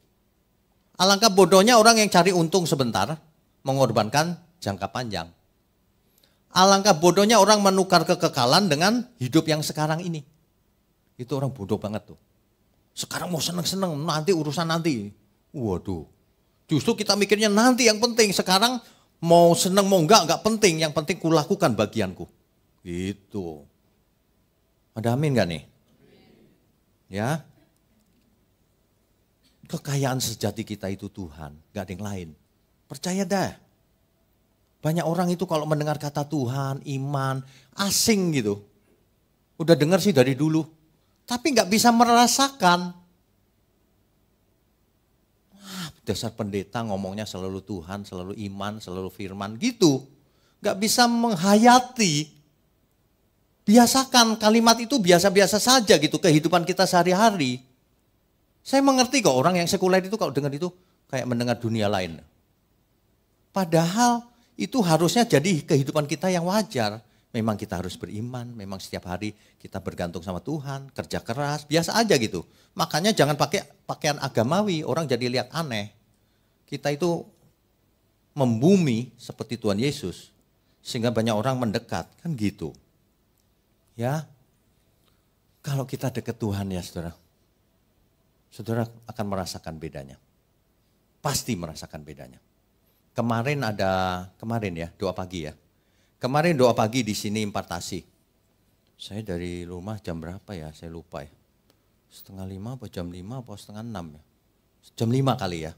Alangkah bodohnya orang yang cari untung sebentar, mengorbankan jangka panjang. Alangkah bodohnya orang menukar kekekalan dengan hidup yang sekarang ini. Itu orang bodoh banget tuh. Sekarang mau seneng-seneng, nanti urusan nanti. Waduh, justru kita mikirnya nanti yang penting. Sekarang mau seneng mau enggak penting. Yang penting kulakukan bagianku. Gitu. Ada amin gak nih? Ya. Kekayaan sejati kita itu Tuhan, gak ada yang lain. Percaya dah. Banyak orang itu kalau mendengar kata Tuhan, iman, asing gitu. Udah dengar sih dari dulu. Tapi gak bisa merasakan. Dasar pendeta ngomongnya selalu Tuhan, selalu iman, selalu firman gitu. Gak bisa menghayati. Biasakan kalimat itu biasa-biasa saja gitu kehidupan kita sehari-hari. Saya mengerti kok orang yang sekuler itu kalau dengar itu kayak mendengar dunia lain. Padahal itu harusnya jadi kehidupan kita yang wajar. Memang kita harus beriman, memang setiap hari kita bergantung sama Tuhan, kerja keras, biasa aja gitu. Makanya jangan pakai pakaian agamawi, orang jadi lihat aneh. Kita itu membumi seperti Tuhan Yesus, sehingga banyak orang mendekat, kan gitu. Ya, kalau kita dekat Tuhan ya saudara, saudara akan merasakan bedanya. Pasti merasakan bedanya. Kemarin ya, doa pagi ya. Kemarin doa pagi di sini impartasi. Saya dari rumah jam berapa ya? Saya lupa ya. 4:30 apa jam 5 apa 5:30 ya? Jam 5 kali ya.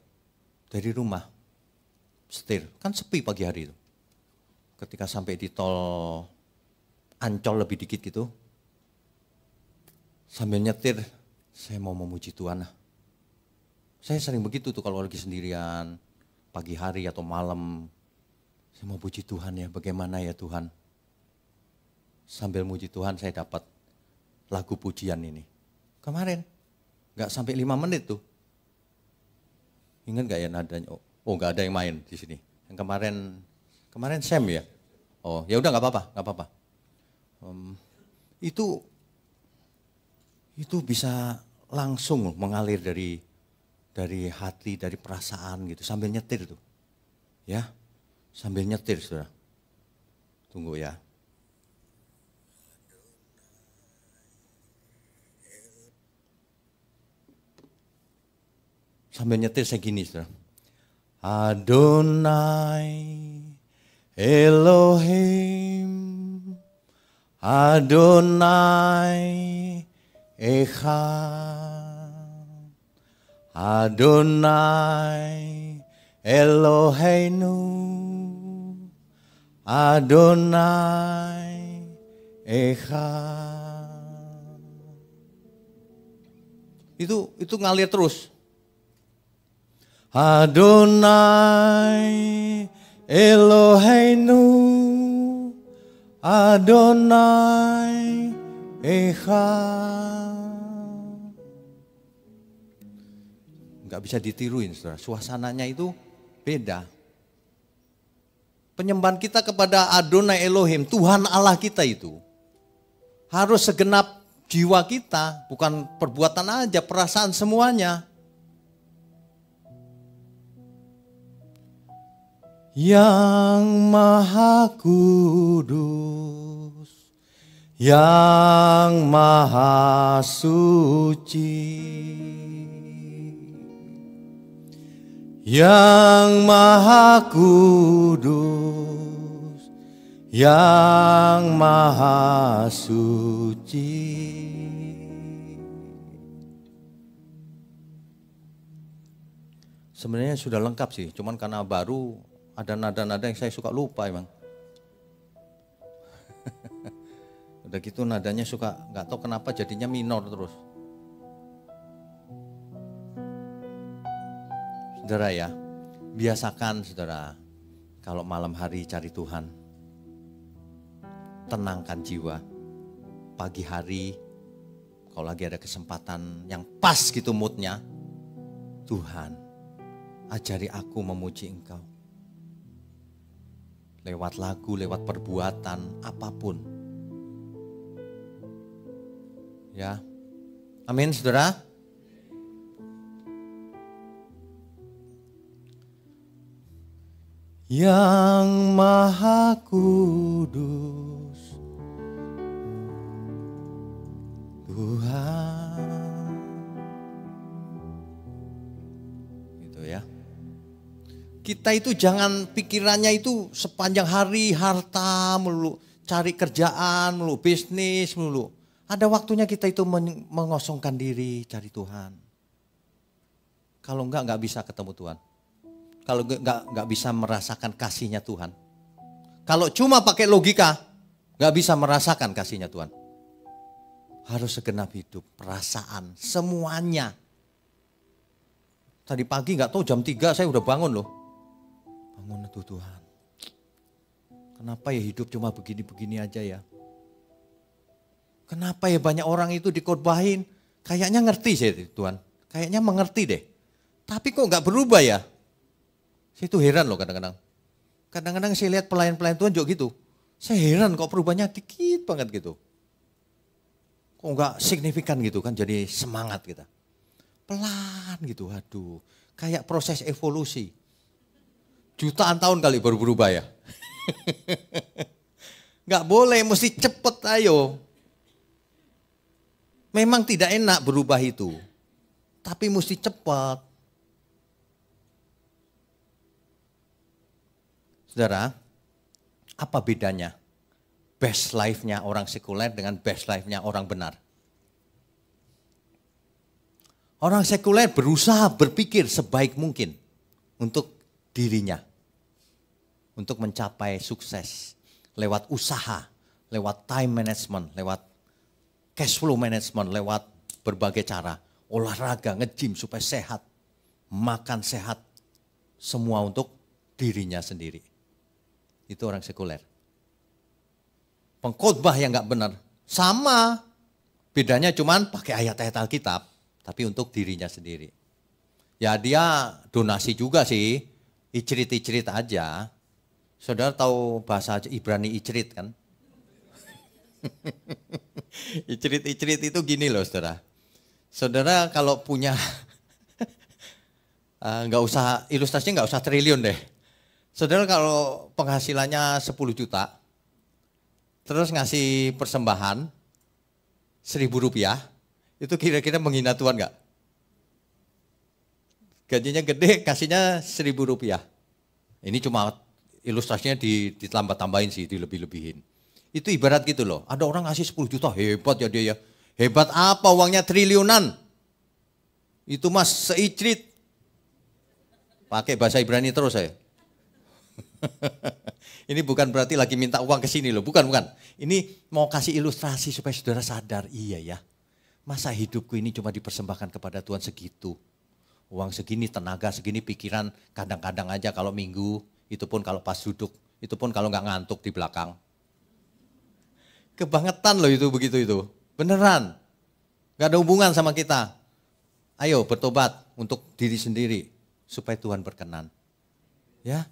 Dari rumah. Setir. Kan sepi pagi hari itu. Ketika sampai di tol Ancol lebih dikit gitu. Sambil nyetir, saya mau memuji Tuhan. Saya sering begitu tuh kalau lagi sendirian. Pagi hari atau malam. Saya mau puji Tuhan ya, bagaimana ya Tuhan. Sambil muji Tuhan saya dapat lagu pujian ini. Kemarin, gak sampai 5 menit tuh. Ingat gak ya nadanya? Oh gak ada yang main di sini. Yang kemarin Sam ya? Oh ya udah gak apa-apa. Itu bisa langsung mengalir dari hati, dari perasaan gitu. Sambil nyetir tuh. Ya. Sambil nyetir, saudara. Tunggu ya. Sambil nyetir saya gini, saudara. Adonai Elohim, Adonai Echad, Adonai Eloheinu, Adonai Echad. Itu ngalir terus. Adonai Eloheinu, Adonai Eha. Nggak bisa ditiruin, saudara. Suasananya itu beda. Penyembahan kita kepada Adonai Elohim, Tuhan Allah kita itu harus segenap jiwa kita, bukan perbuatan aja, perasaan semuanya. Yang Maha Kudus, yang Maha Suci, yang Maha Kudus, yang Maha Suci. Sebenarnya sudah lengkap sih, cuman karena baru ada nada-nada yang saya suka lupa emang. Udah gitu nadanya suka nggak tahu kenapa jadinya minor terus. Saudara ya, biasakan saudara kalau malam hari cari Tuhan. Tenangkan jiwa. Pagi hari kalau lagi ada kesempatan yang pas gitu moodnya. Tuhan, ajari aku memuji Engkau. Lewat lagu, lewat perbuatan, apapun. Ya, amin saudara. Yang Maha Kudus, Tuhan. Gitu ya. Kita itu jangan pikirannya itu sepanjang hari harta melulu, cari kerjaan melulu, bisnis melulu. Ada waktunya kita itu mengosongkan diri cari Tuhan. Kalau enggak bisa ketemu Tuhan. Kalau enggak bisa merasakan kasihnya Tuhan. Kalau cuma pakai logika, enggak bisa merasakan kasihnya Tuhan. Harus segenap hidup, perasaan, semuanya. Tadi pagi enggak tahu jam 3 saya udah bangun loh. Bangun itu Tuhan. Kenapa ya hidup cuma begini-begini aja ya? Kenapa ya banyak orang itu dikhotbahin? Kayaknya ngerti sih Tuhan. Kayaknya mengerti deh. Tapi kok nggak berubah ya? Saya itu heran loh kadang-kadang. Kadang-kadang saya lihat pelayan-pelayan Tuhan juga gitu. Saya heran kok perubahannya dikit banget gitu. Kok nggak signifikan gitu kan, jadi semangat kita. Pelan gitu, aduh. Kayak proses evolusi. Jutaan tahun kali baru berubah ya. Nggak boleh, mesti cepet ayo. Memang tidak enak berubah itu. Tapi mesti cepat. Saudara, apa bedanya best life-nya orang sekuler dengan best life-nya orang benar? Orang sekuler berusaha berpikir sebaik mungkin untuk dirinya. Untuk mencapai sukses lewat usaha, lewat time management, lewat cash flow management, lewat berbagai cara. Olahraga, nge-gym supaya sehat, makan sehat. Semua untuk dirinya sendiri. Itu orang sekuler. Pengkhotbah yang gak benar. Sama, bedanya cuman pakai ayat-ayat Alkitab, tapi untuk dirinya sendiri. Ya dia donasi juga sih, icrit-icrit aja. Saudara tahu bahasa Ibrani icrit kan? Icrit-icrit itu gini loh saudara. Saudara kalau punya, nggak usah ilustrasinya nggak usah triliun deh. Saudara kalau penghasilannya 10 juta, terus ngasih persembahan 1.000 rupiah, itu kira-kira menghina Tuhan nggak? Gajinya gede, kasihnya 1.000 rupiah. Ini cuma ilustrasinya ditambah-tambahin sih, dilebih-lebihin. Itu ibarat gitu loh, ada orang ngasih 10 juta, hebat ya dia ya. Hebat apa, uangnya triliunan. Itu mas seicrit. Pakai bahasa Ibrani terus saya. Ini bukan berarti lagi minta uang ke sini loh, bukan. Ini mau kasih ilustrasi supaya saudara sadar, iya ya. Masa hidupku ini cuma dipersembahkan kepada Tuhan segitu. Uang segini, tenaga segini, pikiran kadang-kadang aja kalau minggu, itu pun kalau pas duduk, itu pun kalau nggak ngantuk di belakang. Kebangetan loh itu begitu itu. Beneran. Gak ada hubungan sama kita. Ayo bertobat untuk diri sendiri supaya Tuhan berkenan. Ya.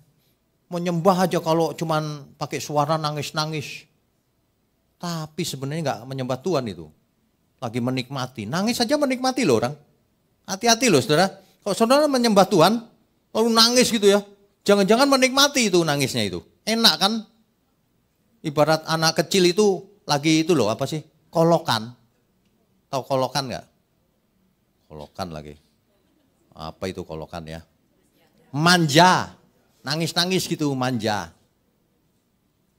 Menyembah aja kalau cuman pakai suara nangis-nangis. Tapi sebenarnya gak menyembah Tuhan itu. Lagi menikmati. Nangis saja menikmati loh orang. Hati-hati loh saudara. Kalau saudara menyembah Tuhan, lalu nangis gitu ya. Jangan-jangan menikmati itu nangisnya itu. Enak kan? Ibarat anak kecil itu lagi itu loh apa sih? Kolokan. Tahu kolokan gak? Kolokan lagi. Apa itu kolokan ya? Manja. Nangis-nangis gitu manja.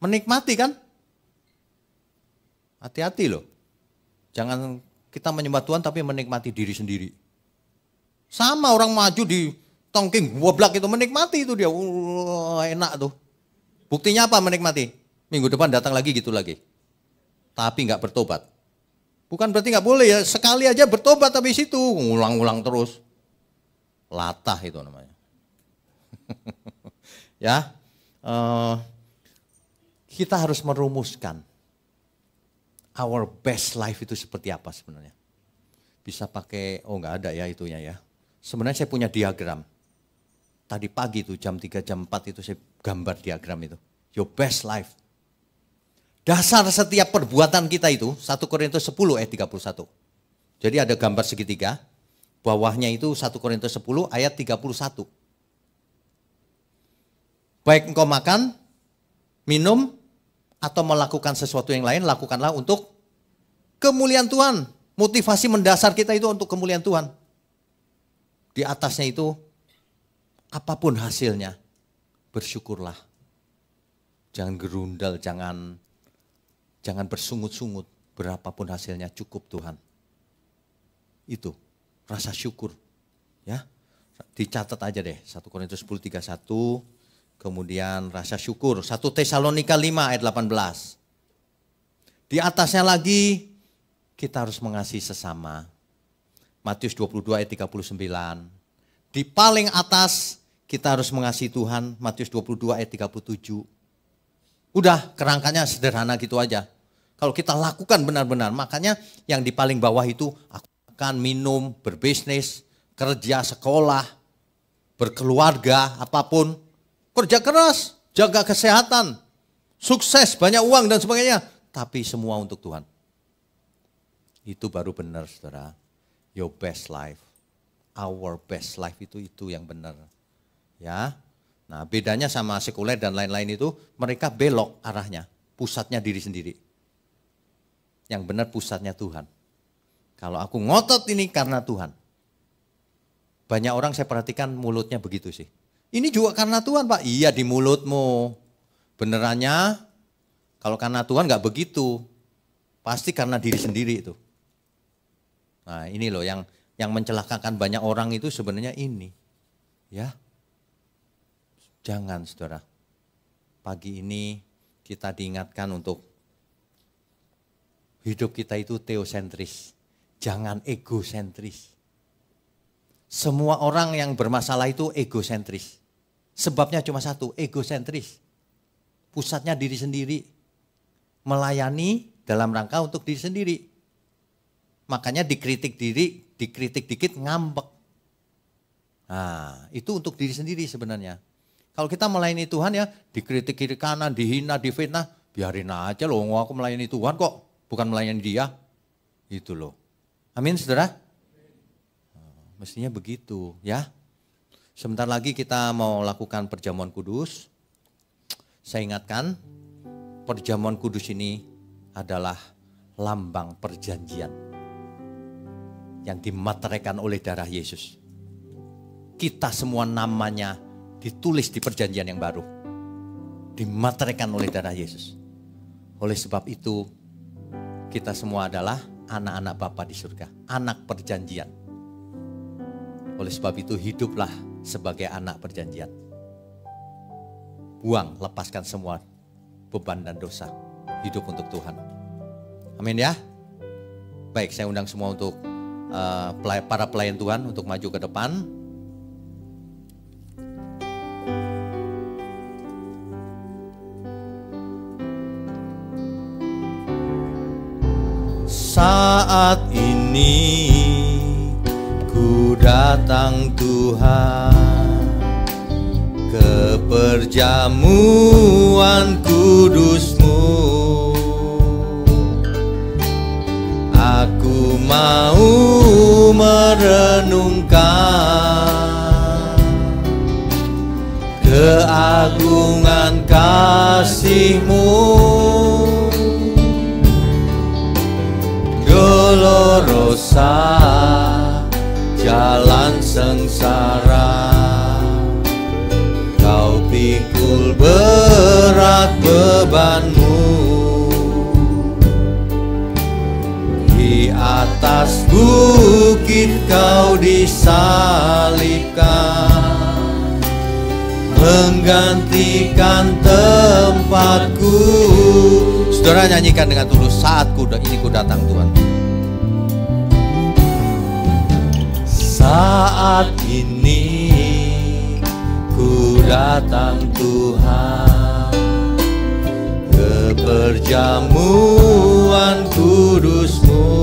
Menikmati kan? Hati-hati loh. Jangan kita menyembah Tuhan tapi menikmati diri sendiri. Sama orang maju di tongking goblak itu menikmati itu dia. Enak tuh. Buktinya apa menikmati? Minggu depan datang lagi gitu lagi. Tapi nggak bertobat. Bukan berarti nggak boleh ya. Sekali aja bertobat habis itu. Ngulang-ngulang terus. Latah itu namanya. Ya. Kita harus merumuskan. Our best life itu seperti apa sebenarnya? Bisa pakai, nggak ada ya itunya ya. Sebenarnya saya punya diagram. Tadi pagi itu jam 3, jam 4 itu saya gambar diagram itu. Your best life. Dasar setiap perbuatan kita itu 1 Korintus 10 ayat 31. Jadi ada gambar segitiga. Bawahnya itu 1 Korintus 10 ayat 31. Baik engkau makan, minum, atau melakukan sesuatu yang lain, lakukanlah untuk kemuliaan Tuhan. Motivasi mendasar kita itu untuk kemuliaan Tuhan. Di atasnya itu, apapun hasilnya, bersyukurlah. Jangan gerundal, jangan bersungut-sungut. Berapapun hasilnya cukup Tuhan. Itu, rasa syukur. Ya, dicatat aja deh, 1 Korintus 10, 31. Kemudian rasa syukur, 1 Tesalonika 5 ayat 18. Di atasnya lagi kita harus mengasihi sesama. Matius 22 ayat 39. Di paling atas kita harus mengasihi Tuhan. Matius 22 ayat 37. Udah kerangkanya sederhana gitu aja. Kalau kita lakukan benar-benar, makanya yang di paling bawah itu aku makan, minum, berbisnis, kerja, sekolah, berkeluarga, apapun. Kerja keras, jaga kesehatan, sukses, banyak uang dan sebagainya. Tapi semua untuk Tuhan. Itu baru benar saudara. Your best life. Our best life itu yang benar. Ya. Nah bedanya sama sekuler dan lain-lain itu, mereka belok arahnya. Pusatnya diri sendiri. Yang benar pusatnya Tuhan. Kalau aku ngotot ini karena Tuhan. Banyak orang saya perhatikan mulutnya begitu sih. Ini juga karena Tuhan Pak. Iya di mulutmu. Benerannya kalau karena Tuhan gak begitu. Pasti karena diri sendiri itu. Nah ini loh yang mencelakakan banyak orang itu sebenarnya ini. Ya. Jangan saudara. Pagi ini kita diingatkan untuk hidup kita itu teosentris. Jangan egosentris. Semua orang yang bermasalah itu egosentris. Sebabnya cuma satu, egosentris. Pusatnya diri sendiri. Melayani dalam rangka untuk diri sendiri. Makanya dikritik dikit ngambek. Nah, itu untuk diri sendiri sebenarnya. Kalau kita melayani Tuhan ya, dikritik kiri kanan, dihina, difitnah, biarin aja loh, aku melayani Tuhan kok, bukan melayani dia. Itu loh. Amin saudara? Mestinya begitu ya. Sebentar lagi kita mau lakukan perjamuan kudus. Saya ingatkan, perjamuan kudus ini adalah lambang perjanjian yang dimateraikan oleh darah Yesus. Kita semua namanya ditulis di perjanjian yang baru. Dimateraikan oleh darah Yesus. Oleh sebab itu, kita semua adalah anak-anak Bapa di surga. Anak perjanjian. Oleh sebab itu hiduplah sebagai anak perjanjian. Buang, lepaskan semua beban dan dosa. Hidup untuk Tuhan. Amin ya. Baik, saya undang semua untuk para pelayan Tuhan untuk maju ke depan. Saat ini ku datang Tuhan ke perjamuan kudus-Mu. Aku mau merenungkan keagungan kasih-Mu. Dolorosa jalan sengsara, Kau pikul berat beban-Mu. Di atas bukit Kau disalibkan, menggantikan tempatku. Saudara nyanyikan dengan tulus, saat ini ku datang Tuhan. Saat ini ku datang Tuhan ke perjamuan kudus-Mu.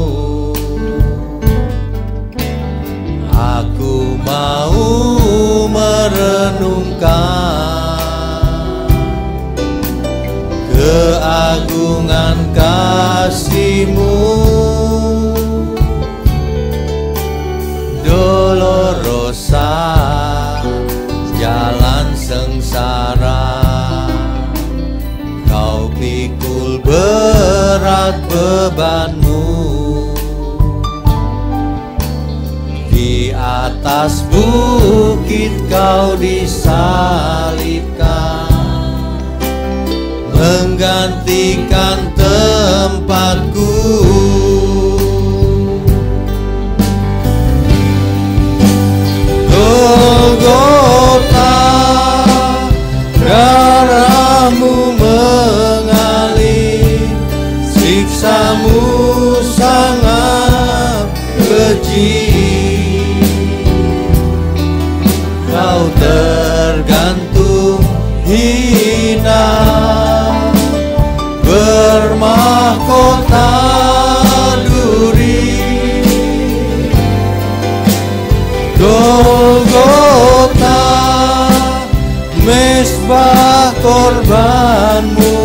Aku mau merenungkan keagungan kasih-Mu. Dolorosa jalan sengsara, Kau pikul berat beban-Mu. Di atas bukit Kau disalibkan, menggantikan tempatku. Golgota, darah-Mu mengalir, siksa-Mu sangat keji. Kau tergantung hina, bermahkota duri. Golgota, mesbah korban-Mu,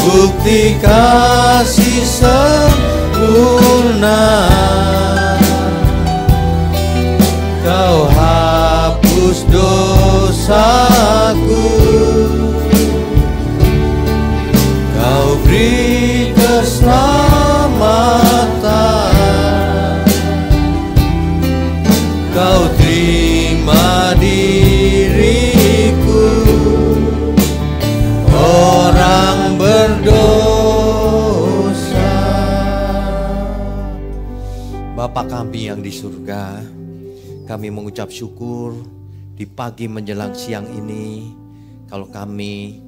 bukti kasih sempurna. Kau hapus dosaku, Kau beri keselamatan, Kau terima diriku, orang berdosa. Bapa kami yang di surga, kami mengucap syukur di pagi menjelang siang ini, kalau kami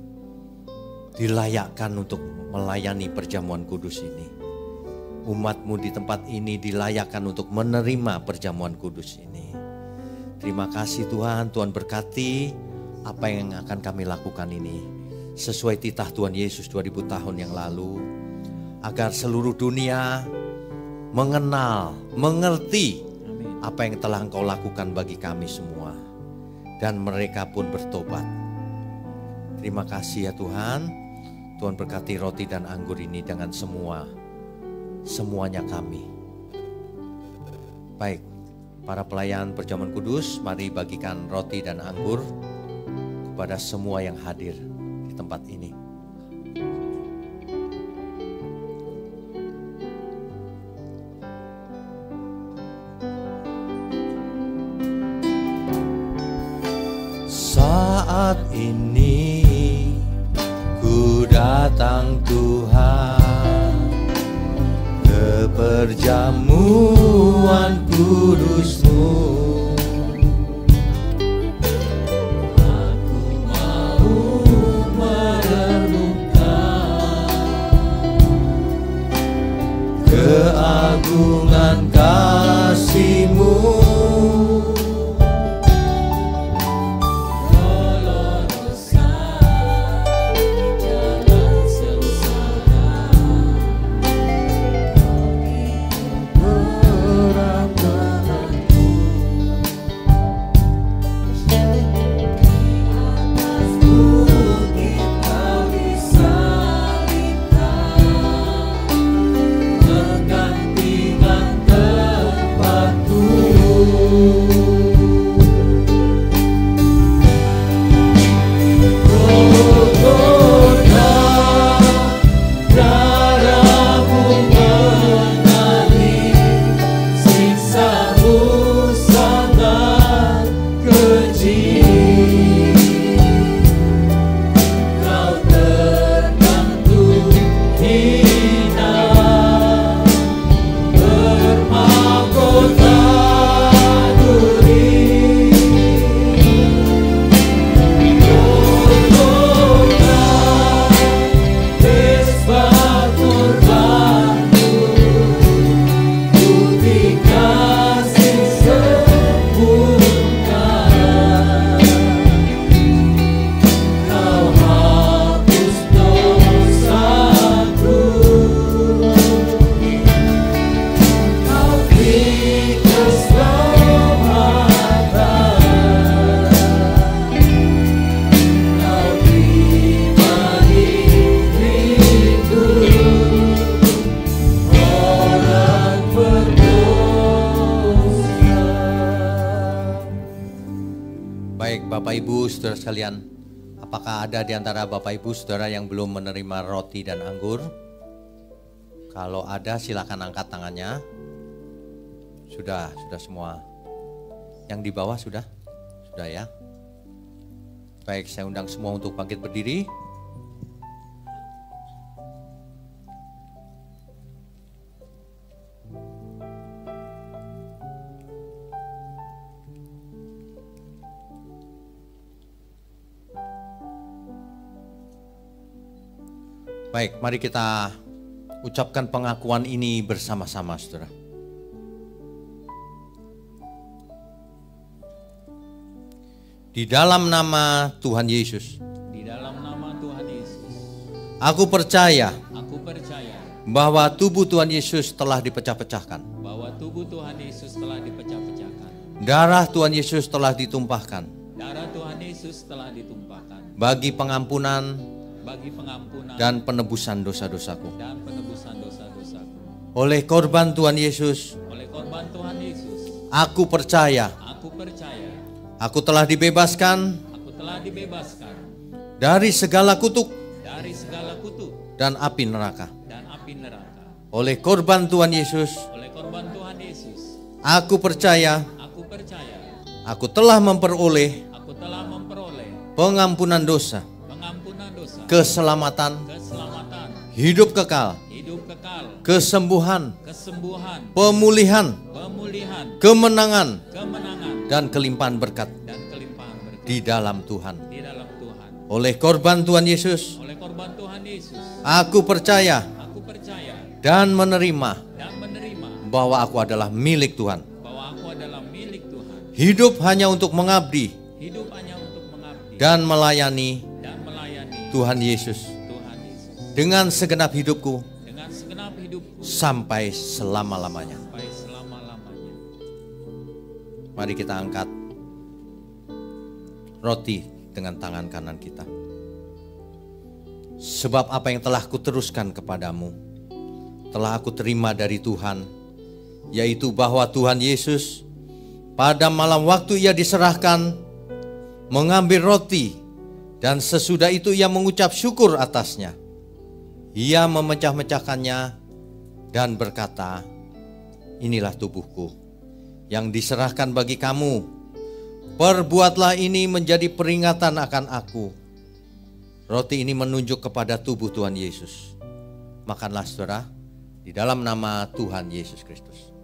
dilayakkan untuk melayani perjamuan kudus ini. Umat-Mu di tempat ini dilayakkan untuk menerima perjamuan kudus ini. Terima kasih Tuhan, Tuhan berkati apa yang akan kami lakukan ini. Sesuai titah Tuhan Yesus 2000 tahun yang lalu. Agar seluruh dunia mengenal, mengerti apa yang telah Engkau lakukan bagi kami semua. Dan mereka pun bertobat. Terima kasih ya Tuhan. Tuhan berkati roti dan anggur ini dengan semuanya kami. Baik, para pelayan perjamuan kudus, mari bagikan roti dan anggur kepada semua yang hadir di tempat ini. Saat ini ku datang Tuhan ke perjamuan kudus-Mu. Aku mau merenungkan keagungan kasih-Mu. Baik Bapak Ibu Saudara sekalian, apakah ada di antara Bapak Ibu Saudara yang belum menerima roti dan anggur? Kalau ada silakan angkat tangannya. Sudah semua. Yang di bawah sudah? Sudah ya. Baik, saya undang semua untuk bangkit berdiri. Baik, mari kita ucapkan pengakuan ini bersama-sama, saudara. Di dalam nama Tuhan Yesus. Di dalam nama Tuhan Yesus. Aku percaya. Aku percaya. Bahwa tubuh Tuhan Yesus telah dipecah-pecahkan. Bahwa tubuh Tuhan Yesus telah dipecah-pecahkan. Darah Tuhan Yesus telah ditumpahkan. Darah Tuhan Yesus telah ditumpahkan. Bagi pengampunan dan penebusan dosa-dosaku. Oleh korban Tuhan Yesus, aku percaya. Aku telah dibebaskan dari segala kutuk dan api neraka. Oleh korban Tuhan Yesus, aku percaya. Aku telah memperoleh pengampunan dosa. Keselamatan, hidup kekal, kesembuhan, pemulihan, kemenangan, dan kelimpahan berkat di dalam Tuhan. Oleh korban Tuhan Yesus, aku percaya dan menerima bahwa aku adalah milik Tuhan. Hidup hanya untuk mengabdi dan melayani Tuhan Yesus dengan segenap hidupku sampai selama-lamanya. Mari kita angkat roti dengan tangan kanan kita. Sebab apa yang telah kuteruskan kepadamu telah aku terima dari Tuhan, yaitu bahwa Tuhan Yesus pada malam waktu ia diserahkan mengambil roti, dan sesudah itu ia mengucap syukur atasnya. Ia memecah-mecahkannya dan berkata, inilah tubuhku yang diserahkan bagi kamu. Perbuatlah ini menjadi peringatan akan aku. Roti ini menunjuk kepada tubuh Tuhan Yesus. Makanlah saudara, di dalam nama Tuhan Yesus Kristus.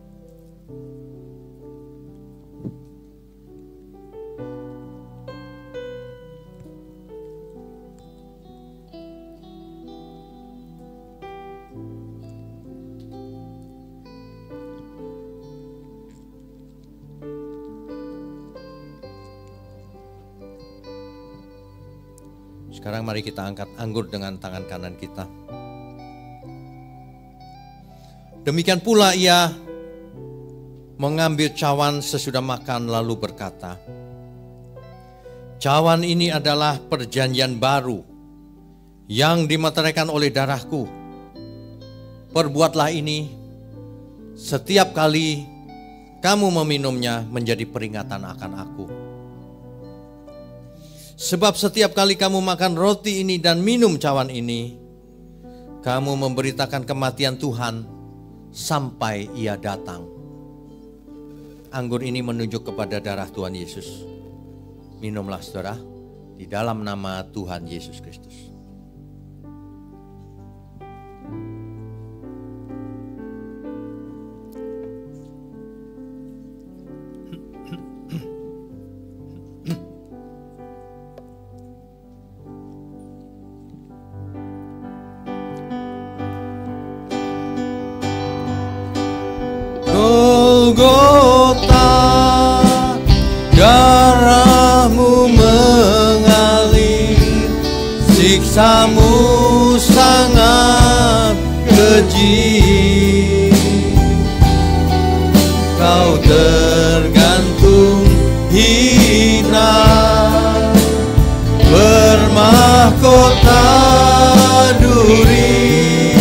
Sekarang mari kita angkat anggur dengan tangan kanan kita. Demikian pula ia mengambil cawan sesudah makan lalu berkata, cawan ini adalah perjanjian baru yang dimeteraikan oleh darahku. Perbuatlah ini setiap kali kamu meminumnya menjadi peringatan akan aku. Sebab setiap kali kamu makan roti ini dan minum cawan ini, kamu memberitakan kematian Tuhan sampai ia datang. Anggur ini menunjuk kepada darah Tuhan Yesus. Minumlah saudara, di dalam nama Tuhan Yesus Kristus. Golgota, darahmu mengalir, siksamu sangat keji. Kau tergantung hina, bermahkota duri.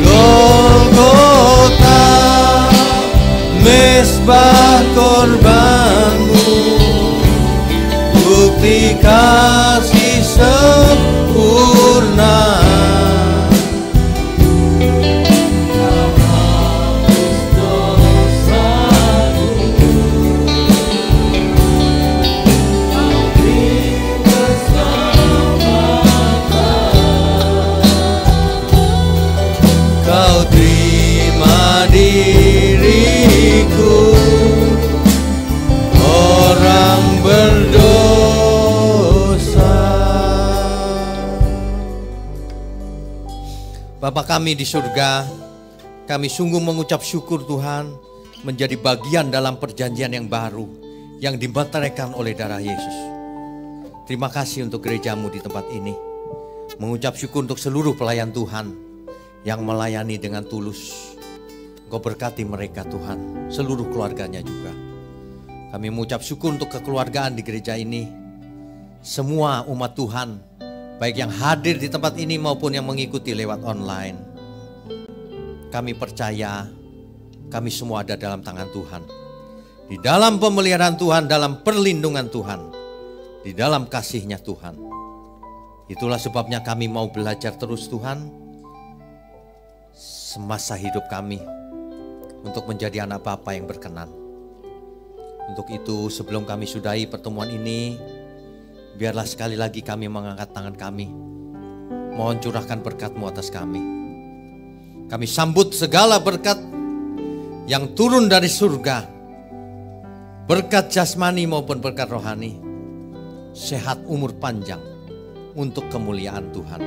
Golgota, mesbah korbanmu bukti kasih sempurna. Kau terima diriku, orang berdosa. Bapa kami di surga, kami sungguh mengucap syukur Tuhan menjadi bagian dalam perjanjian yang baru yang dibatalkan oleh darah Yesus. Terima kasih untuk gerejamu di tempat ini. Mengucap syukur untuk seluruh pelayan Tuhan yang melayani dengan tulus. Engkau berkati mereka Tuhan, seluruh keluarganya juga. Kami mengucap syukur untuk kekeluargaan di gereja ini. Semua umat Tuhan, baik yang hadir di tempat ini maupun yang mengikuti lewat online. Kami percaya, kami semua ada dalam tangan Tuhan. Di dalam pemeliharaan Tuhan, dalam perlindungan Tuhan. Di dalam kasih-Nya Tuhan. Itulah sebabnya kami mau belajar terus Tuhan. Semasa hidup kami untuk menjadi anak Bapa yang berkenan. Untuk itu sebelum kami sudahi pertemuan ini, biarlah sekali lagi kami mengangkat tangan kami. Mohon curahkan berkat-Mu atas kami. Kami sambut segala berkat yang turun dari surga. Berkat jasmani maupun berkat rohani. Sehat, umur panjang untuk kemuliaan Tuhan.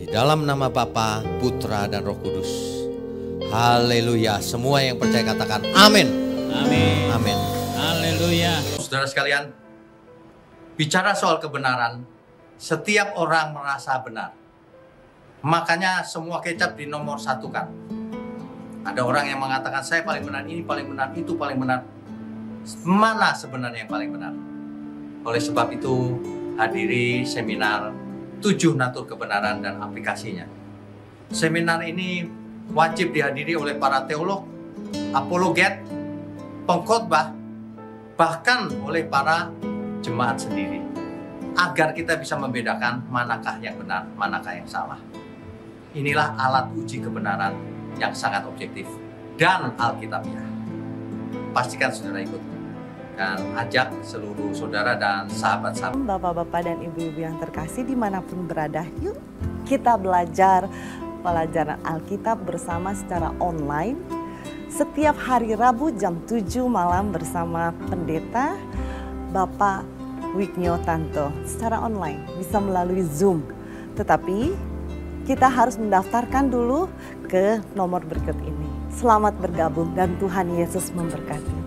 Dalam nama Bapa, Putra dan Roh Kudus. Haleluya. Semua yang percaya katakan amin. Amin. Amin. Haleluya. Saudara sekalian, bicara soal kebenaran, setiap orang merasa benar. Makanya semua kecap dinomor satukan. Ada orang yang mengatakan saya paling benar, ini paling benar, itu paling benar. Mana sebenarnya yang paling benar? Oleh sebab itu, hadiri seminar 7 natur kebenaran dan aplikasinya. Seminar ini wajib dihadiri oleh para teolog, apologet, pengkhotbah, bahkan oleh para jemaat sendiri. Agar kita bisa membedakan manakah yang benar, manakah yang salah. Inilah alat uji kebenaran yang sangat objektif dan alkitabiah. Pastikan saudara ikut. Dan ajak seluruh saudara dan sahabat-sahabat. Bapak-bapak dan ibu-ibu yang terkasih dimanapun berada, yuk kita belajar pelajaran Alkitab bersama secara online. Setiap hari Rabu jam 7 malam bersama pendeta Bapak Wiknyo Tanto secara online, bisa melalui Zoom. Tetapi kita harus mendaftarkan dulu ke nomor berikut ini. Selamat bergabung dan Tuhan Yesus memberkati.